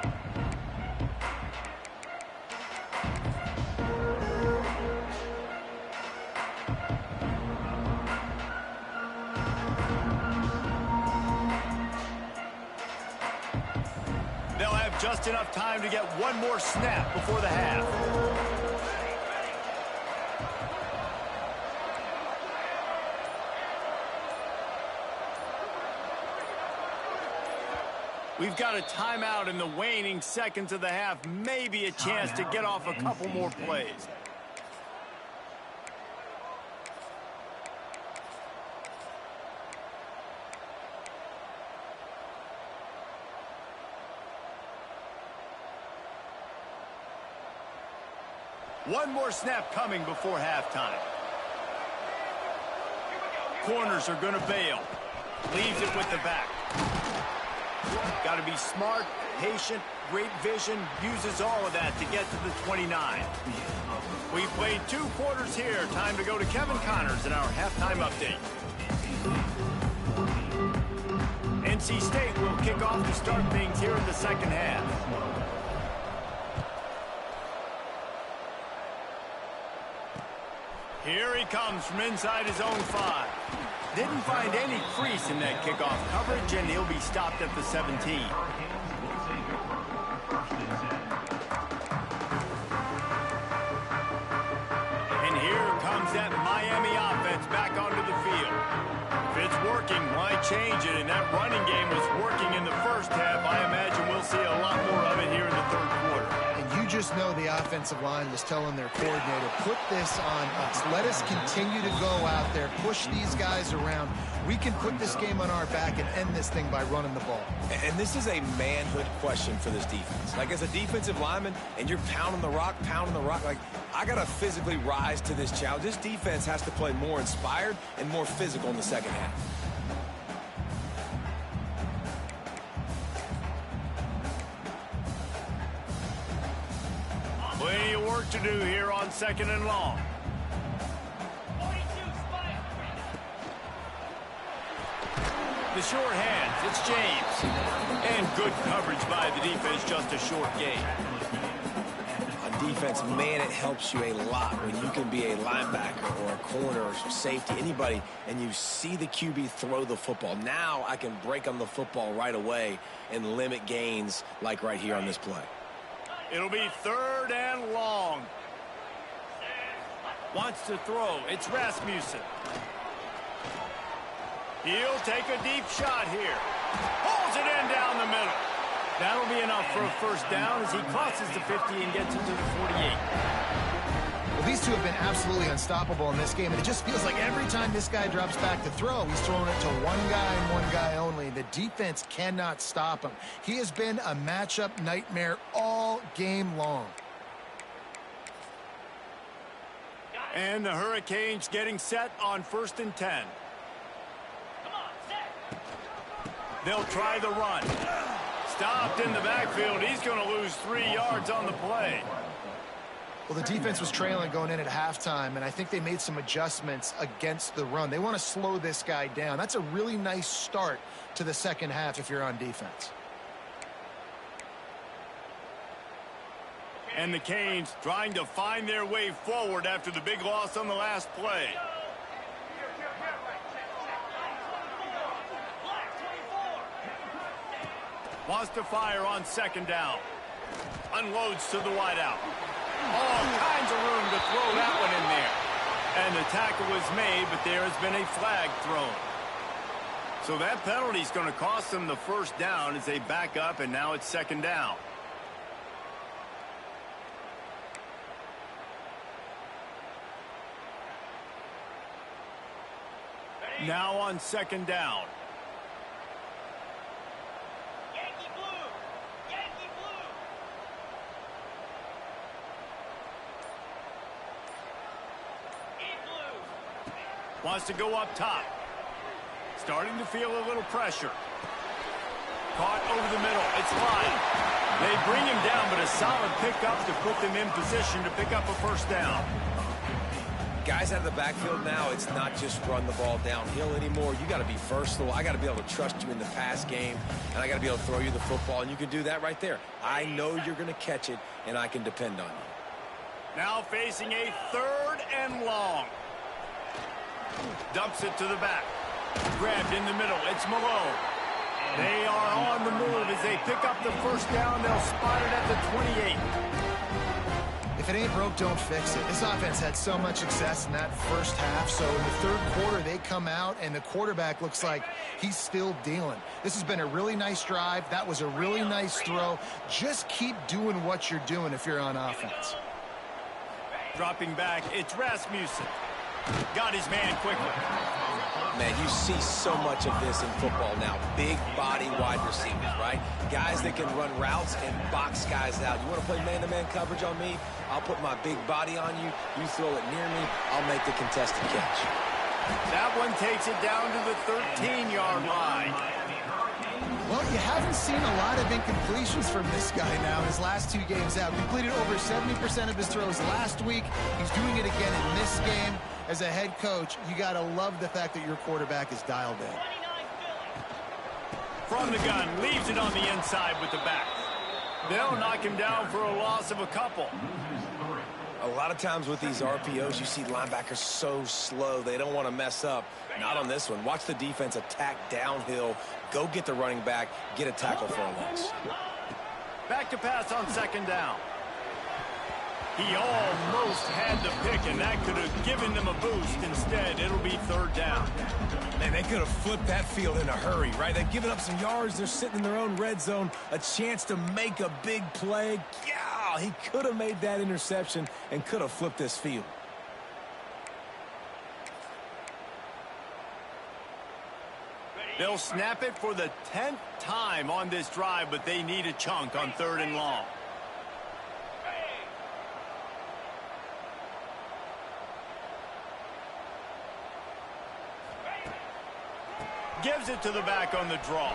They'll have just enough time to get one more snap before the half. We've got a timeout in the waning seconds of the half. Maybe a chance to get off a couple more plays. One more snap coming before halftime. Corners are going to bail. Leaves it with the back. Got to be smart, patient, great vision, uses all of that to get to the 29. We've played 2 quarters here. Time to go to Kevin Connors in our halftime update. NC State will kick off to start things here in the 2nd half. Here he comes from inside his own 5. Didn't find any crease in that kickoff coverage, and he'll be stopped at the 17. And here comes that Miami offense back onto the field. If it's working, why change it? And that running game was working in the 1st half. I imagine we'll see a lot more of it here in the 3rd quarter. You just know the offensive line was telling their coordinator, put this on us. Let us continue to go out there, push these guys around. We can put this game on our back and end this thing by running the ball. And this is a manhood question for this defense. Like, as a defensive lineman, and you're pounding the rock, like, I got to physically rise to this challenge. This defense has to play more inspired and more physical in the 2nd half. work to do here on 2nd and long. The short hands, it's James. And good coverage by the defense, just a short gain. On defense, man, it helps you a lot when you can be a linebacker or a corner or safety, anybody, and you see the QB throw the football. Now I can break on the football right away and limit gains like right here on this play. It'll be 3rd and long. Wants to throw. It's Rasmussen. He'll take a deep shot here. Pulls it in down the middle. That'll be enough for a first down as he crosses the 50 and gets into the 48. Well, these two have been absolutely unstoppable in this game, and it just feels like every time this guy drops back to throw, he's throwing it to one guy and one guy only. The defense cannot stop him. He has been a matchup nightmare all game long. And the Hurricanes getting set on 1st and 10. They'll try the run. Stopped in the backfield. He's going to lose 3 yards on the play. Well, the defense was trailing going in at halftime, and I think they made some adjustments against the run. They want to slow this guy down. That's a really nice start to the second half if you're on defense. And the Canes trying to find their way forward after the big loss on the last play. Wants to fire on 2nd down. Unloads to the wideout. All kinds of room to throw that one in there. And the tackle was made, but there has been a flag thrown. So that penalty is going to cost them the first down as they back up, and now it's 2nd down. Now on 2nd down. Wants to go up top. Starting to feel a little pressure. Caught over the middle. It's Lyle. They bring him down, but a solid pickup to put them in position to pick up a first down. Guys out of the backfield now, it's not just run the ball downhill anymore. You got to be versatile. I got to be able to trust you in the pass game, and I got to be able to throw you the football, and you can do that right there. I know you're going to catch it, and I can depend on you. Now facing a 3rd and long. Dumps it to the back. Grabbed in the middle. It's Malone. They are on the move as they pick up the first down. They'll spot it at the 28. If it ain't broke, don't fix it. This offense had so much success in that first half, so in the 3rd quarter, they come out, and the quarterback looks like he's still dealing. This has been a really nice drive. That was a really nice throw. Just keep doing what you're doing if you're on offense. Dropping back, it's Rasmussen. Got his man quickly. Man, you see so much of this in football now. Big body wide receivers, right? Guys that can run routes and box guys out. You want to play man-to-man coverage on me? I'll put my big body on you. You throw it near me, I'll make the contested catch. That one takes it down to the 13-yard line. Well, you haven't seen a lot of incompletions from this guy now in his last 2 games out. Completed over 70% of his throws last week. He's doing it again in this game. As a head coach, you got to love the fact that your quarterback is dialed in. From the gun, leaves it on the inside with the back. They'll knock him down for a loss of a couple. A lot of times with these RPOs, you see linebackers so slow, they don't want to mess up. Not on this one. Watch the defense attack downhill, go get the running back, get a tackle for a loss. Back to pass on 2nd down. He almost had the pick, and that could have given them a boost. Instead, it'll be 3rd down. Man, they could have flipped that field in a hurry, right? They've given up some yards. They're sitting in their own red zone. A chance to make a big play. Yeah, he could have made that interception and could have flipped this field. They'll snap it for the 10th time on this drive, but they need a chunk on 3rd and long. gives it to the back on the draw.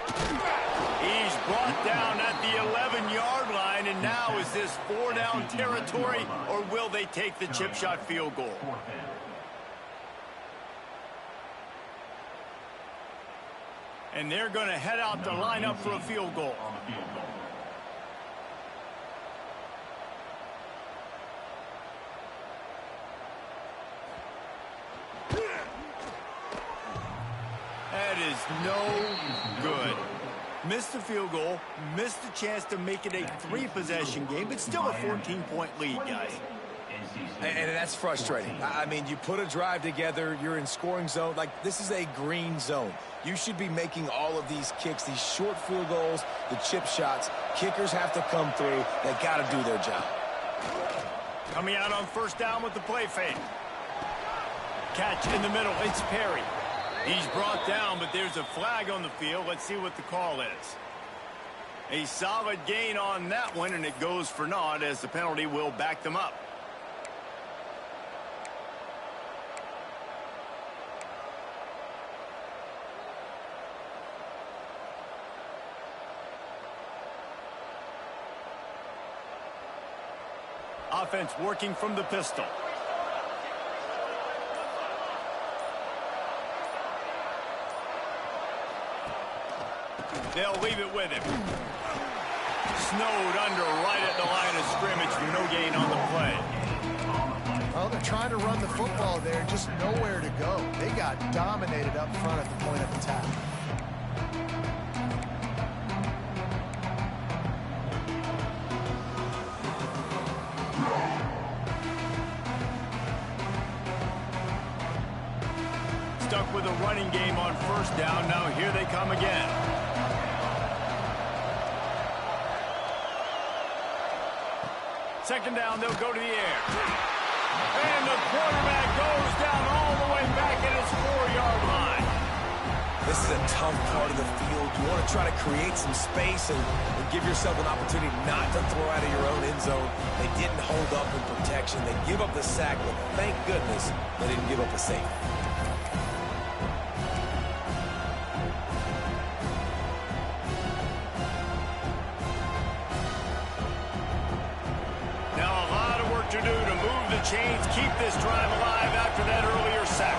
He's brought down at the 11-yard line, and now is this 4-down territory, or will they take the chip shot field goal? And they're going to head out to line up for a field goal. That is no good. Missed the field goal, missed the chance to make it a 3-possession game, but still a 14-point lead, guys. And that's frustrating. I mean, you put a drive together, you're in scoring zone. Like, this is a green zone. You should be making all of these kicks, these short field goals, the chip shots. Kickers have to come through. They got to do their job. Coming out on first down with the play fake. Catch in the middle. It's Perry. He's brought down, but there's a flag on the field. Let's see what the call is. A solid gain on that one, and it goes for naught as the penalty will back them up. Offense working from the pistol. They'll leave it with him. Snowed under right at the line of scrimmage for no gain on the play. Well, they're trying to run the football there, just nowhere to go. They got dominated up front at the point of attack. Stuck with a running game on first down. Now here they come again. Second down, they'll go to the air. And the quarterback goes down all the way back at his 4-yard line. This is a tough part of the field. You want to try to create some space and give yourself an opportunity not to throw out of your own end zone. They didn't hold up in protection. They give up the sack, but thank goodness they didn't give up a safety. To do to move the chains, keep this drive alive after that earlier sack.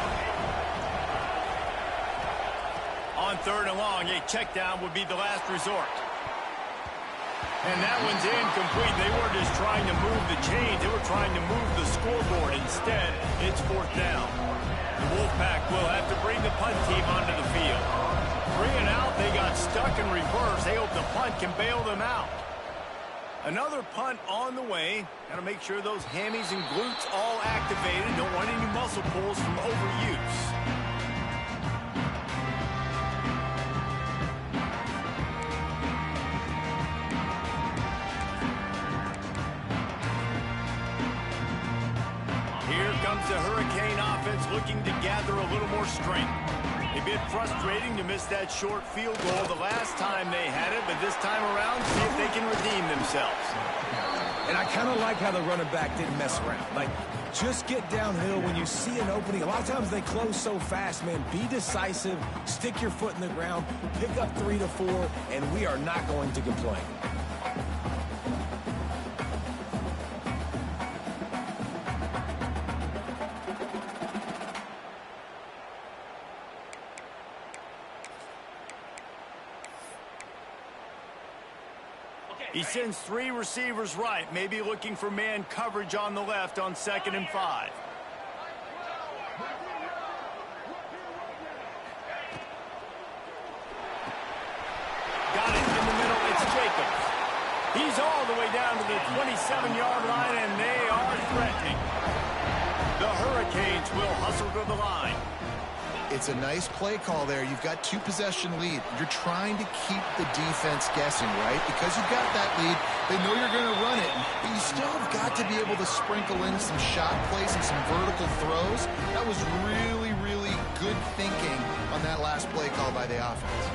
On third and long, a check down would be the last resort. And that one's incomplete. They weren't just trying to move the chains, they were trying to move the scoreboard. Instead, it's fourth down. The Wolfpack will have to bring the punt team onto the field. 3 and out, they got stuck in reverse. They hope the punt can bail them out. Another punt on the way. Got to make sure those hammies and glutes all activated. Don't want any muscle pulls from overuse. Here comes the Hurricane offense looking to gather a little more strength. A bit frustrating to miss that short field goal the last time they had it, but this time around, see if they can redeem themselves. And I kind of like how the running back didn't mess around. Like, just get downhill when you see an opening. A lot of times they close so fast, man. Be decisive, stick your foot in the ground, pick up 3 to 4, and we are not going to complain. He sends 3 receivers right, maybe looking for man coverage on the left on 2nd and 5. Got it in the middle, it's Jacobs. He's all the way down to the 27-yard line, and they are threatening. The Hurricanes will hustle to the line. It's a nice play call there. You've got 2-possession lead. You're trying to keep the defense guessing, right? Because you've got that lead, they know you're going to run it, but you still have got to be able to sprinkle in some shot plays and some vertical throws. That was really, really good thinking on that last play call by the offense.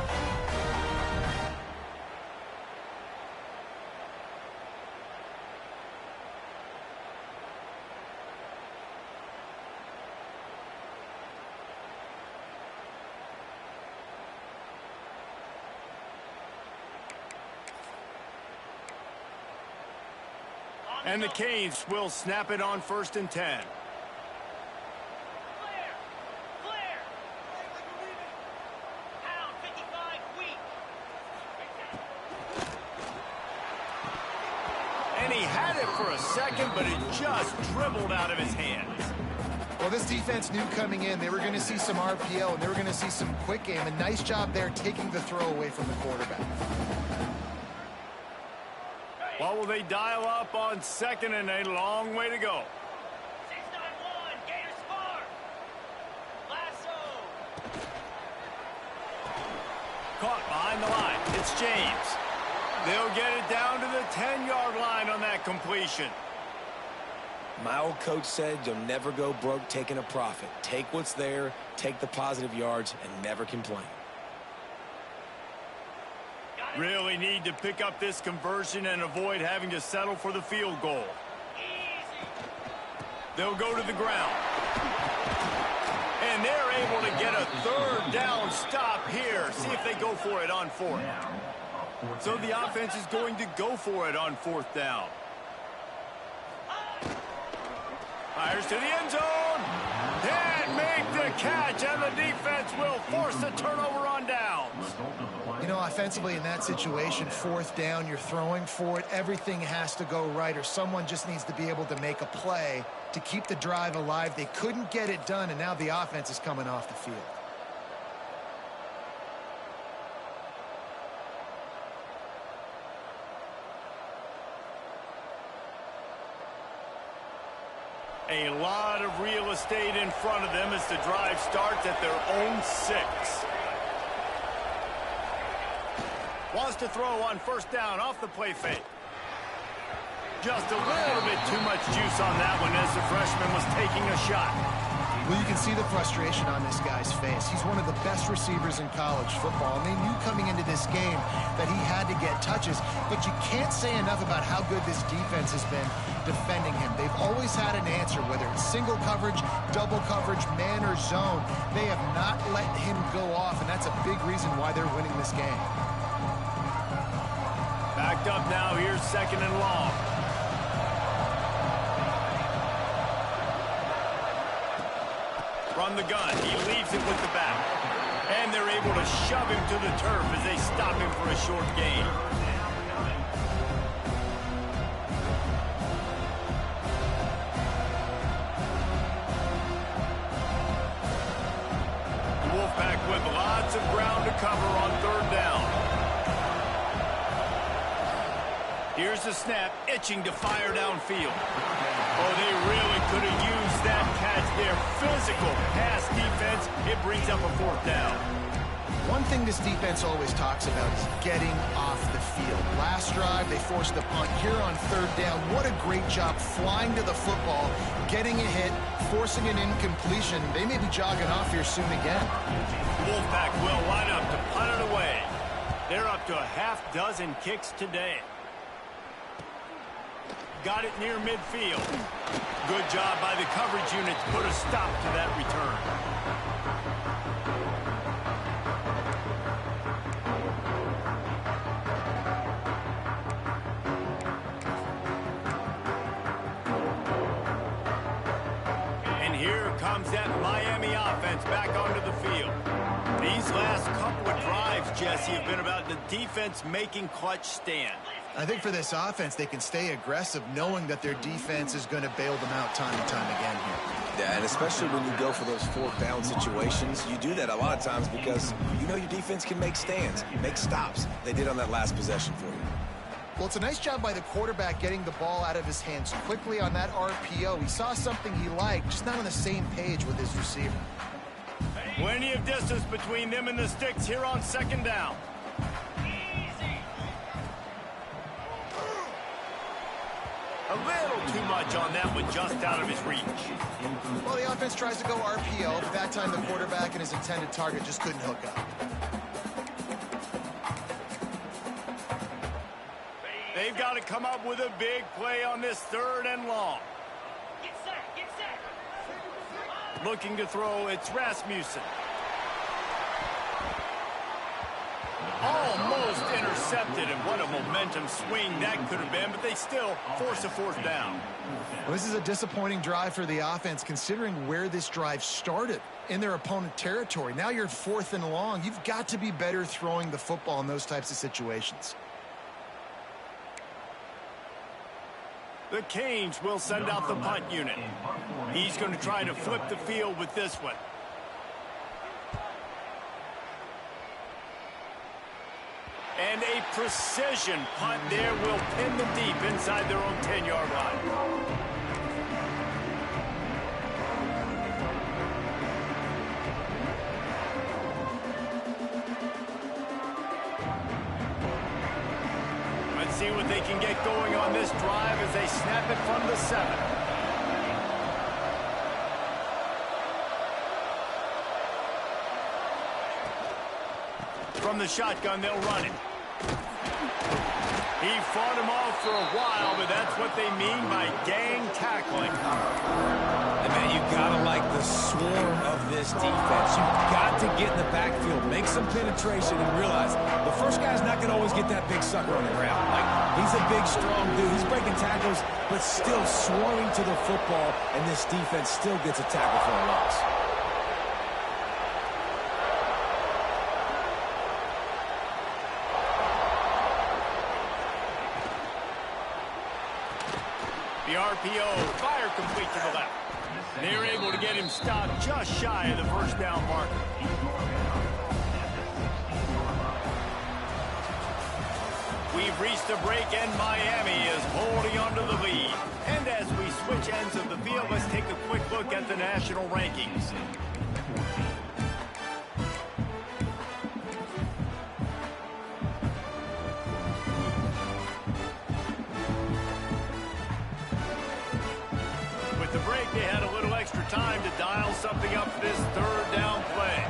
And the Canes will snap it on 1st and 10. And he had it for a second, but it just dribbled out of his hands. Well, this defense knew coming in they were going to see some RPO and they were going to see some quick game. A nice job there taking the throw away from the quarterback. Well, will they dial up on 2nd and a long way to go? 6-9-1, Gators score. Lasso. Caught behind the line. It's James. They'll get it down to the 10-yard line on that completion. My old coach said you'll never go broke taking a profit. Take what's there, take the positive yards, and never complain. Really need to pick up this conversion and avoid having to settle for the field goal. They'll go to the ground. And they're able to get a 3rd down stop here. See if they go for it on 4th. So the offense is going to go for it on 4th down. Fires to the end zone. Can't make the catch, and the defense will force the turnover on downs. You know, offensively in that situation, 4th down, you're throwing for it. Everything has to go right, or someone just needs to be able to make a play to keep the drive alive. They couldn't get it done, and now the offense is coming off the field. A lot of real estate in front of them as the drive starts at their own 6. Wants to throw on 1st down off the play fake. Just a little bit too much juice on that one as the freshman was taking a shot. Well, you can see the frustration on this guy's face. He's one of the best receivers in college football, and they knew coming into this game that he had to get touches, but you can't say enough about how good this defense has been defending him. They've always had an answer, whether it's single coverage, double coverage, man or zone. They have not let him go off, and that's a big reason why they're winning this game. Backed up now, here's 2nd and long. From the gun, he leaves it with the back. And they're able to shove him to the turf as they stop him for a short gain. The Wolfpack with lots of ground to cover on 3rd down. Here's the snap, itching to fire downfield. Oh, they really could have used that catch there. Physical pass defense. It brings up a 4th down. One thing this defense always talks about is getting off the field. Last drive, they forced the punt. Here on 3rd down, what a great job flying to the football, getting a hit, forcing an incompletion. They may be jogging off here soon again. Wolfpack will line up to punt it away. They're up to a half dozen kicks today. Got it near midfield. Good job by the coverage unit to put a stop to that return. And here comes that Miami offense back onto the field. These last couple of drives, Jesse, have been about the defense making clutch stands. I think for this offense, they can stay aggressive knowing that their defense is going to bail them out time and time again here. Yeah, and especially when you go for those 4th down situations, you do that a lot of times because you know your defense can make stands, make stops. They did on that last possession for you. Well, it's a nice job by the quarterback getting the ball out of his hands quickly on that RPO. He saw something he liked, just not on the same page with his receiver. Plenty of distance between them and the sticks here on 2nd down. A little too much on that one, just out of his reach. Well, the offense tries to go RPO, but that time the quarterback and his intended target just couldn't hook up. They've got to come up with a big play on this 3rd and long. Get set, get set. Looking to throw, it's Rasmussen. Almost intercepted, and what a momentum swing that could have been, but they still force a fourth down. Well, this is a disappointing drive for the offense, considering where this drive started in their opponent territory. Now you're 4th and long. You've got to be better throwing the football in those types of situations. The Canes will send out the punt unit. He's going to try to flip the field with this one. And a precision punt there will pin them deep inside their own 10-yard line. Let's see what they can get going on this drive as they snap it from the 7. From the shotgun, they'll run it. He fought him off for a while, but that's what they mean by gang tackling. And man, you gotta like the swarm of this defense. You've got to get in the backfield, make some penetration, and realize the first guy's not gonna always get that big sucker on the ground. Like, he's a big, strong dude. He's breaking tackles, but still swarming to the football, and this defense still gets a tackle for a loss. The RPO, fire complete to the left. They're able to get him stopped just shy of the first down marker. We've reached a break, and Miami is holding on to the lead. And as we switch ends of the field, let's take a quick look at the national rankings. They had a little extra time to dial something up for this 3rd down play.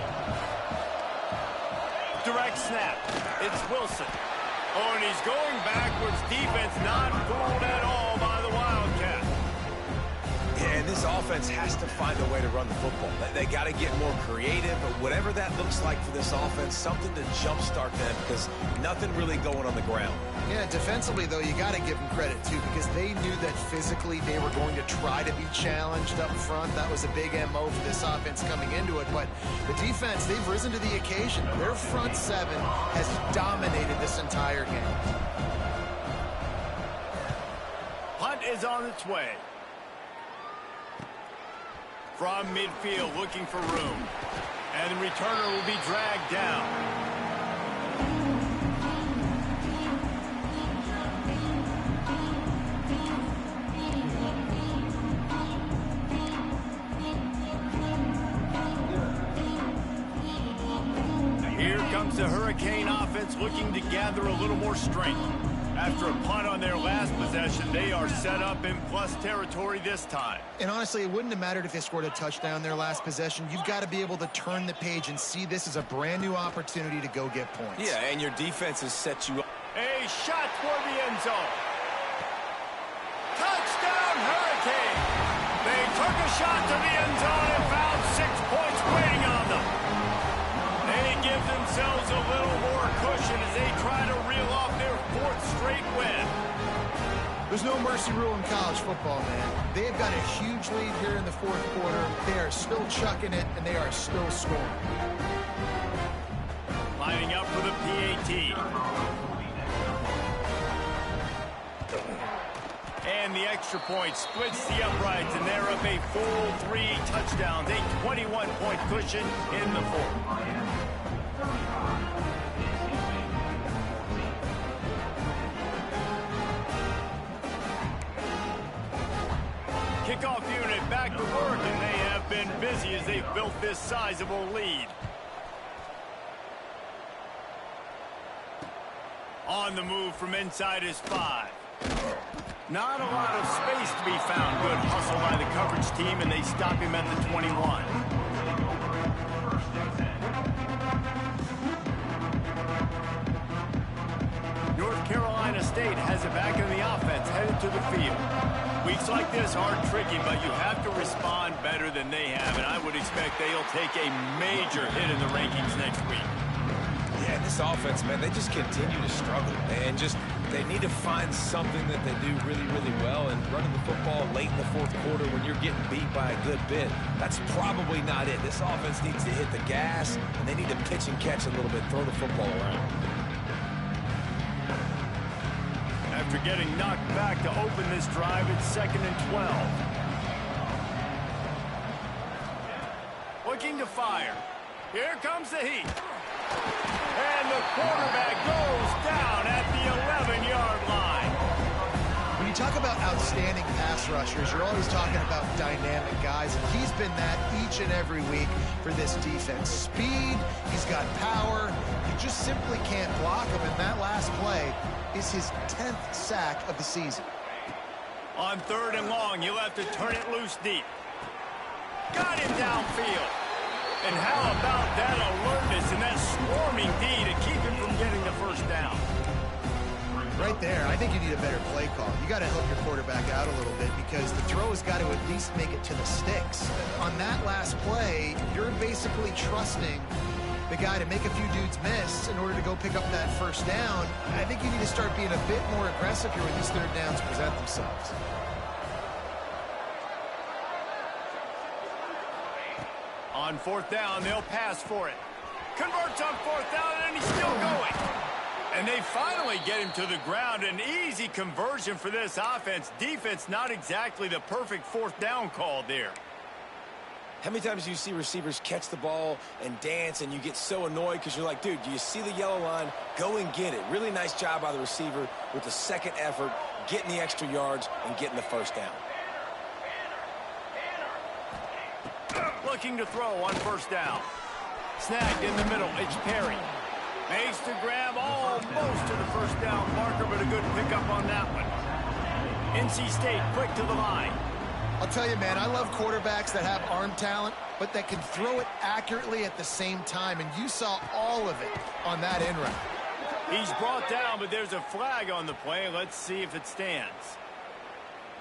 Direct snap. It's Wilson. Oh, and he's going backwards. Defense not fooled at all by the Wildcat. Yeah, and this offense has to find a way to run the football. They got to get more creative, but whatever that looks like for this offense, something to jumpstart them, because nothing really going on the ground. Yeah, defensively, though, you got to give them credit, too, because they knew that physically they were going to try to be challenged up front. That was a big MO for this offense coming into it. But the defense, they've risen to the occasion. Their front 7 has dominated this entire game. Punt is on its way. From midfield, looking for room. And the returner will be dragged down. The Hurricane offense looking to gather a little more strength. After a punt on their last possession, they are set up in plus territory this time. And honestly, it wouldn't have mattered if they scored a touchdown their last possession. You've got to be able to turn the page and see this as a brand new opportunity to go get points. Yeah, and your defense has set you up. A shot toward the end zone. Touchdown, Hurricane! They took a shot to the end zone and found 6 points waiting on them. They give themselves a little more cushion as they try to reel off their 4th straight win. There's no mercy rule in college football, man. They've got a huge lead here in the 4th quarter. They are still chucking it, and they are still scoring. Lining up for the PAT. And the extra point splits the uprights, and they're up a full 3 touchdowns, a 21-point cushion in the 4th. Kickoff unit back to work, and they have been busy as they've built this sizable lead. On the move from inside his 5. Not a lot of space to be found. Good hustle by the coverage team, and they stop him at the 21. North Carolina State has it back in the offense, headed to the field. Weeks like this are tricky, but you have to respond better than they have, and I would expect they'll take a major hit in the rankings next week. Yeah, This offense, man, they just continue to struggle. And they need to find something that they do really, really well. And running the football late in the fourth quarter when you're getting beat by a good bit, that's probably not it. This offense needs to hit the gas, and they need to pitch and catch a little bit, throw the football around. After getting knocked back to open this drive, it's 2nd and 12. Looking to fire. Here comes the heat. And the quarterback goes down at the 11-yard line. When you talk about outstanding pass rushers, you're always talking about dynamic guys, and he's been that each and every week for this defense. Speed, he's got power. You just simply can't block him, and that last play is his 10th sack of the season. On 3rd and long, you'll have to turn it loose deep. Got him downfield. And how about that alertness and that swarming D to keep him from getting the first down? Right there, I think you need a better play call. You got to help your quarterback out a little bit because the throw has got to at least make it to the sticks. On that last play, you're basically trusting the guy to make a few dudes miss in order to go pick up that first down. I think you need to start being a bit more aggressive here when these 3rd downs present themselves. On 4th down, they'll pass for it. Converts on 4th down, and he's still going. And they finally get him to the ground. An easy conversion for this offense. Defense, not exactly the perfect 4th down call there. How many times do you see receivers catch the ball and dance and you get so annoyed because you're like, dude, do you see the yellow line? Go and get it. Really nice job by the receiver with the 2nd effort, getting the extra yards and getting the first down. Looking to throw on 1st down. Snagged in the middle. It's Perry. Makes the grab almost to the 1st down marker, but a good pickup on that one. NC State quick to the line. I'll tell you, man, I love quarterbacks that have arm talent, but that can throw it accurately at the same time, and you saw all of it on that end route. He's brought down, but there's a flag on the play. Let's see if it stands.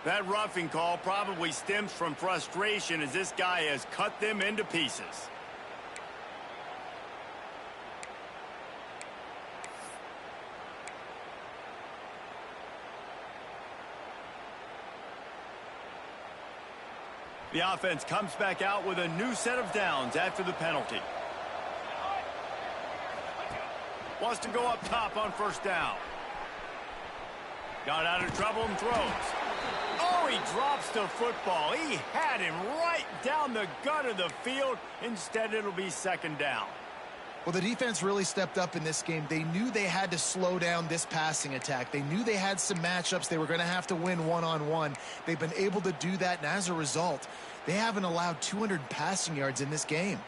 That roughing call probably stems from frustration as this guy has cut them into pieces. The offense comes back out with a new set of downs after the penalty. Wants to go up top on 1st down. Got out of trouble and throws. Oh, he drops the football. He had him right down the gut of the field. Instead, it'll be 2nd down. Well, the defense really stepped up in this game. They knew they had to slow down this passing attack. They knew they had some matchups they were going to have to win one-on-one. They've been able to do that, and as a result, they haven't allowed 200 passing yards in this game.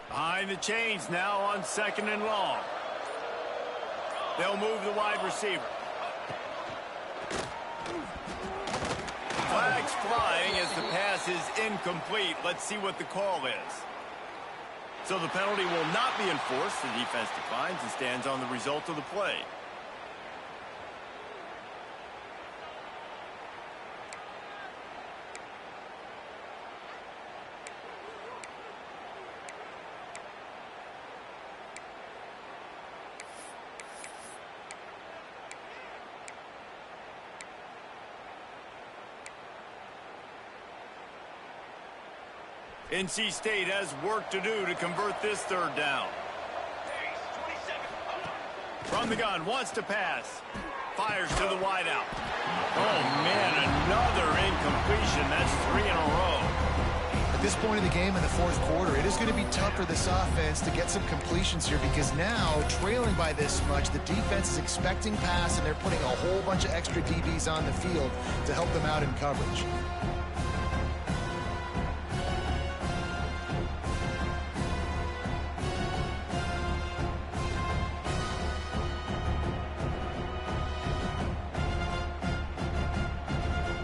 Behind the chains now on 2nd and long. They'll move the wide receiver. Flags flying as the pass is incomplete. Let's see what the call is. So the penalty will not be enforced. The defense declines and stands on the result of the play. NC State has work to do to convert this 3rd down. From the gun, wants to pass. Fires to the wideout. Oh, man, another incompletion. That's 3 in a row. At this point in the game in the 4th quarter, it is going to be tough for this offense to get some completions here because now, trailing by this much, the defense is expecting pass, and they're putting a whole bunch of extra DBs on the field to help them out in coverage.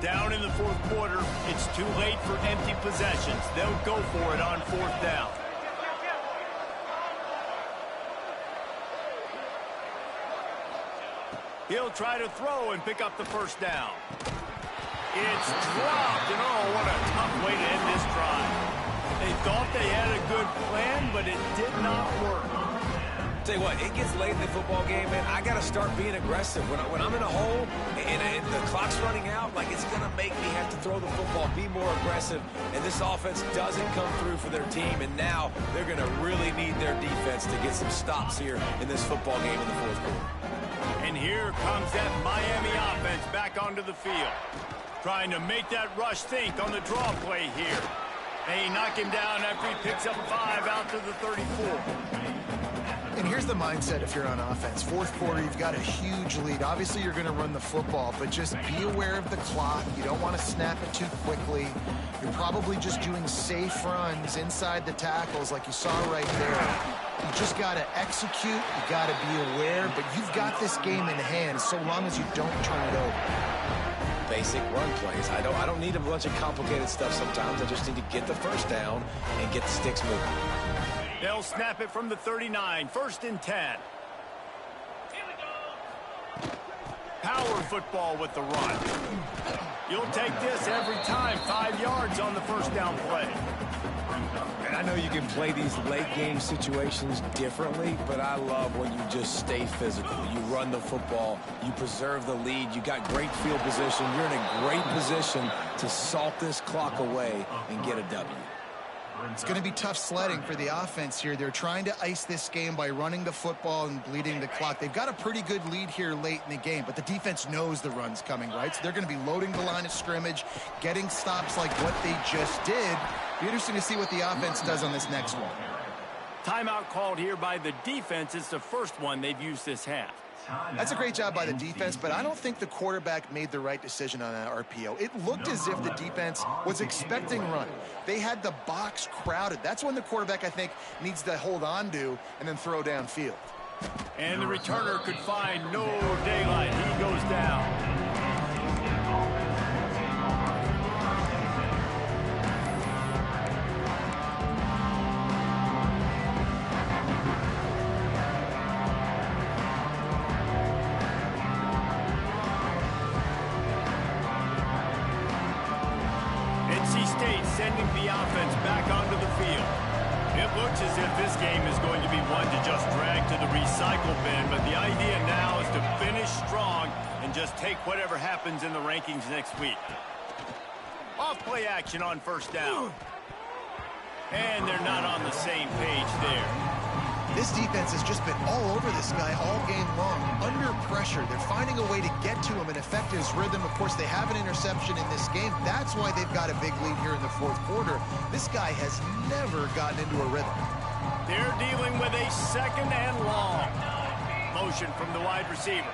Down in the 4th quarter, it's too late for empty possessions. They'll go for it on 4th down. He'll try to throw and pick up the 1st down. It's dropped, and oh, what a tough way to end this drive. They thought they had a good plan, but it did not work. Tell you what, it gets late in the football game, man. I got to start being aggressive. When I'm in a hole and the clock's running out, like, it's going to make me have to throw the football, be more aggressive. And this offense doesn't come through for their team, and now they're going to really need their defense to get some stops here in this football game in the fourth quarter. And here comes that Miami offense back onto the field. Trying to make that rush think on the draw play here. They knock him down after he picks up 5 out to the 34. And here's the mindset if you're on offense. Fourth quarter, you've got a huge lead. Obviously, you're going to run the football, but just be aware of the clock. You don't want to snap it too quickly. You're probably just doing safe runs inside the tackles like you saw right there. You just got to execute. You got to be aware, but you've got this game in hand so long as you don't turn it over. Basic run plays. I don't need a bunch of complicated stuff sometimes. I just need to get the first down and get the sticks moving. They'll snap it from the 39, 1st and 10. Power football with the run. You'll take this every time, 5 yards on the first down play. And I know you can play these late game situations differently, but I love when you just stay physical. You run the football, you preserve the lead, you got great field position, you're in a great position to salt this clock away and get a W. It's going to be tough sledding for the offense here. They're trying to ice this game by running the football and bleeding the clock. They've got a pretty good lead here late in the game, but the defense knows the run's coming, right? So they're going to be loading the line of scrimmage, getting stops like what they just did. Be interesting to see what the offense does on this next one. Timeout called here by the defense. It's the first one they've used this half. That's a great job by the defense, but I don't think the quarterback made the right decision on that RPO. It looked as if the defense was expecting run. They had the box crowded. That's when the quarterback, I think, needs to hold on to and then throw downfield. And the returner could find no daylight. He goes down. Sending the offense back onto the field. It looks as if this game is going to be one to just drag to the recycle bin, but the idea now is to finish strong and just take whatever happens in the rankings next week. Off play action on first down. And they're not on the same page there. This defense has just been all over this guy all game long, under pressure. They're finding a way to get to him and affect his rhythm. Of course, they have an interception in this game. That's why they've got a big lead here in the fourth quarter. This guy has never gotten into a rhythm. They're dealing with a 2nd and long. Motion from the wide receiver.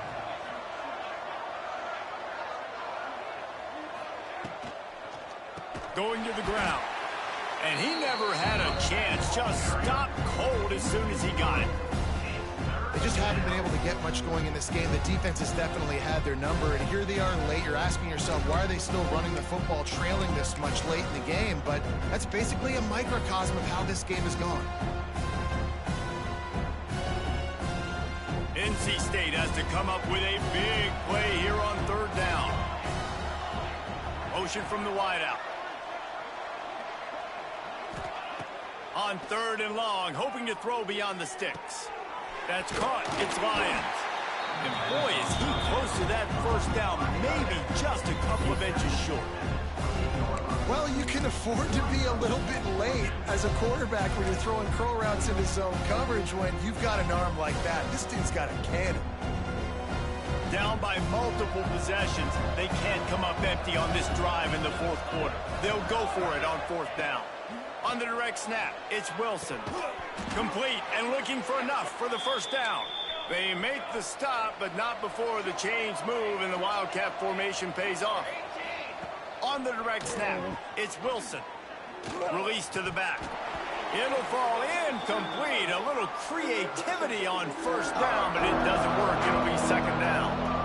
Going to the ground. And he never had a chance. Just stopped cold as soon as he got it. They just haven't been able to get much going in this game. The defense has definitely had their number, and here they are late. You're asking yourself, why are they still running the football, trailing this much late in the game? But that's basically a microcosm of how this game has gone. NC State has to come up with a big play here on 3rd down. Motion from the wideout. On 3rd and long, hoping to throw beyond the sticks. That's caught. It's Lions. And boy, is he close to that first down, maybe just a couple of inches short. Well, you can afford to be a little bit late as a quarterback when you're throwing curl routes into zone coverage when you've got an arm like that. This dude's got a cannon. Down by multiple possessions, they can't come up empty on this drive in the fourth quarter. They'll go for it on 4th down. On the direct snap, it's Wilson. Complete and looking for enough for the first down. They make the stop, but not before the chains move and the Wildcat formation pays off. On the direct snap, it's Wilson. Release to the back. It'll fall incomplete. A little creativity on first down, but it doesn't work. It'll be 2nd down.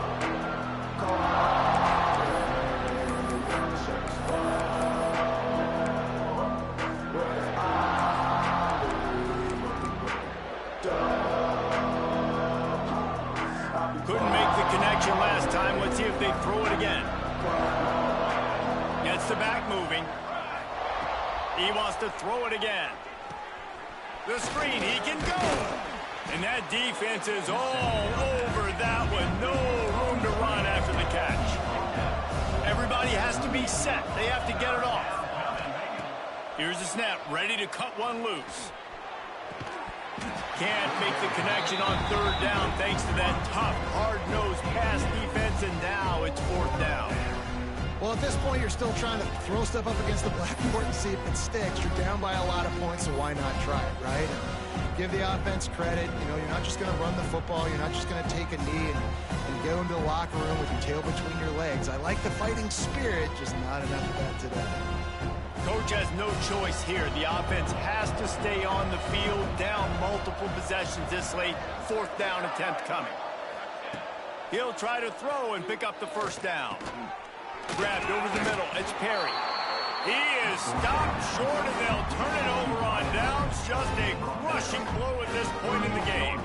Couldn't make the connection last time. Let's see if they throw it again. Gets the back moving. He wants to throw it again. The screen, he can go. And that defense is all over that one. No room to run after the catch. Everybody has to be set. They have to get it off. Here's the snap, ready to cut one loose. Can't make the connection on third down thanks to that tough, hard-nosed pass defense, and now it's fourth down. Well, at this point, you're still trying to throw stuff up against the blackboard and see if it sticks. You're down by a lot of points, so why not try it, right? And give the offense credit. You know, you're not just going to run the football. You're not just going to take a knee and go into the locker room with your tail between your legs. I like the fighting spirit, just not enough of that today. Coach has no choice here. The offense has to stay on the field, down multiple possessions this late. Fourth down attempt coming. He'll try to throw and pick up the first down. Grabbed over the middle. It's Perry. He is stopped short, and they'll turn it over on downs. Just a crushing blow at this point in the game.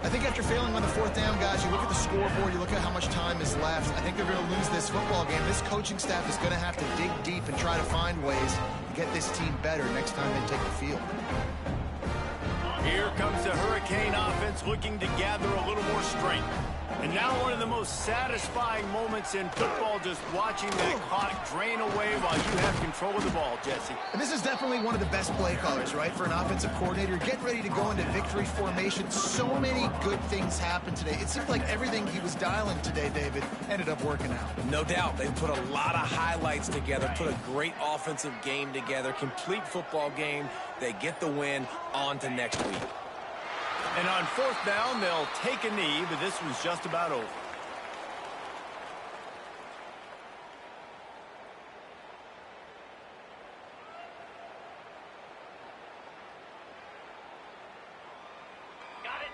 I think after failing on the fourth down, guys, you look at the scoreboard, you look at how much time is left. I think they're going to lose this football game. This coaching staff is going to have to dig deep and try to find ways to get this team better next time they take the field. Here comes the Hurricane offense looking to gather a little more strength. And now one of the most satisfying moments in football, just watching that clock drain away while you have control of the ball, Jesse. And this is definitely one of the best play callers, right, for an offensive coordinator. Getting ready to go into victory formation. So many good things happened today. It seemed like everything he was dialing today, David, ended up working out. No doubt. They put a lot of highlights together, put a great offensive game together, complete football game. They get the win. On to next week. And on fourth down, they'll take a knee, but this was just about over.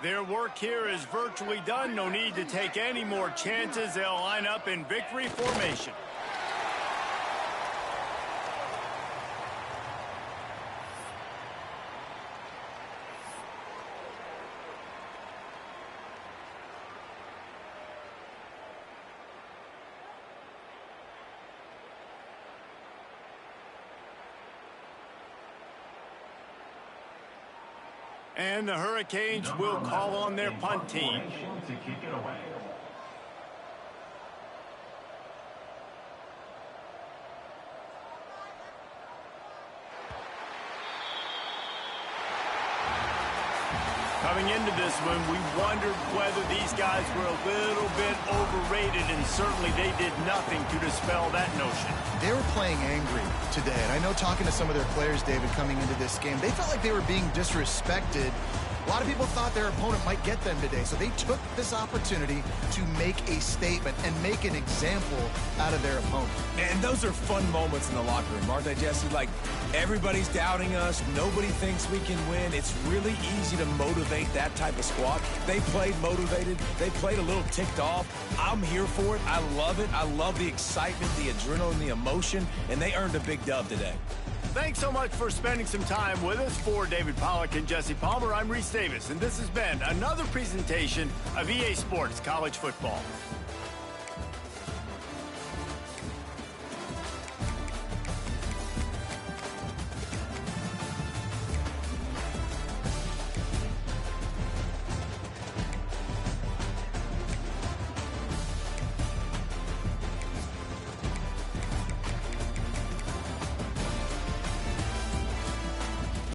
Their work here is virtually done. No need to take any more chances. They'll line up in victory formation. And the Hurricanes will call on their punt team. To kick it away. Coming into this one, we wondered whether these guys were a little bit overrated, and certainly they did nothing to dispel that notion. They were playing angry today, and I know talking to some of their players, David, coming into this game, they felt like they were being disrespected. A lot of people thought their opponent might get them today, so they took this opportunity to make a statement and make an example out of their opponent. And those are fun moments in the locker room, aren't they, Jesse? Like, everybody's doubting us. Nobody thinks we can win. It's really easy to motivate that type of squad. They played motivated. They played a little ticked off. I'm here for it. I love it. I love the excitement, the adrenaline, the emotion, and they earned a big dub today. Thanks so much for spending some time with us. For David Pollack and Jesse Palmer, I'm Reese Davis, and this has been another presentation of EA Sports College Football.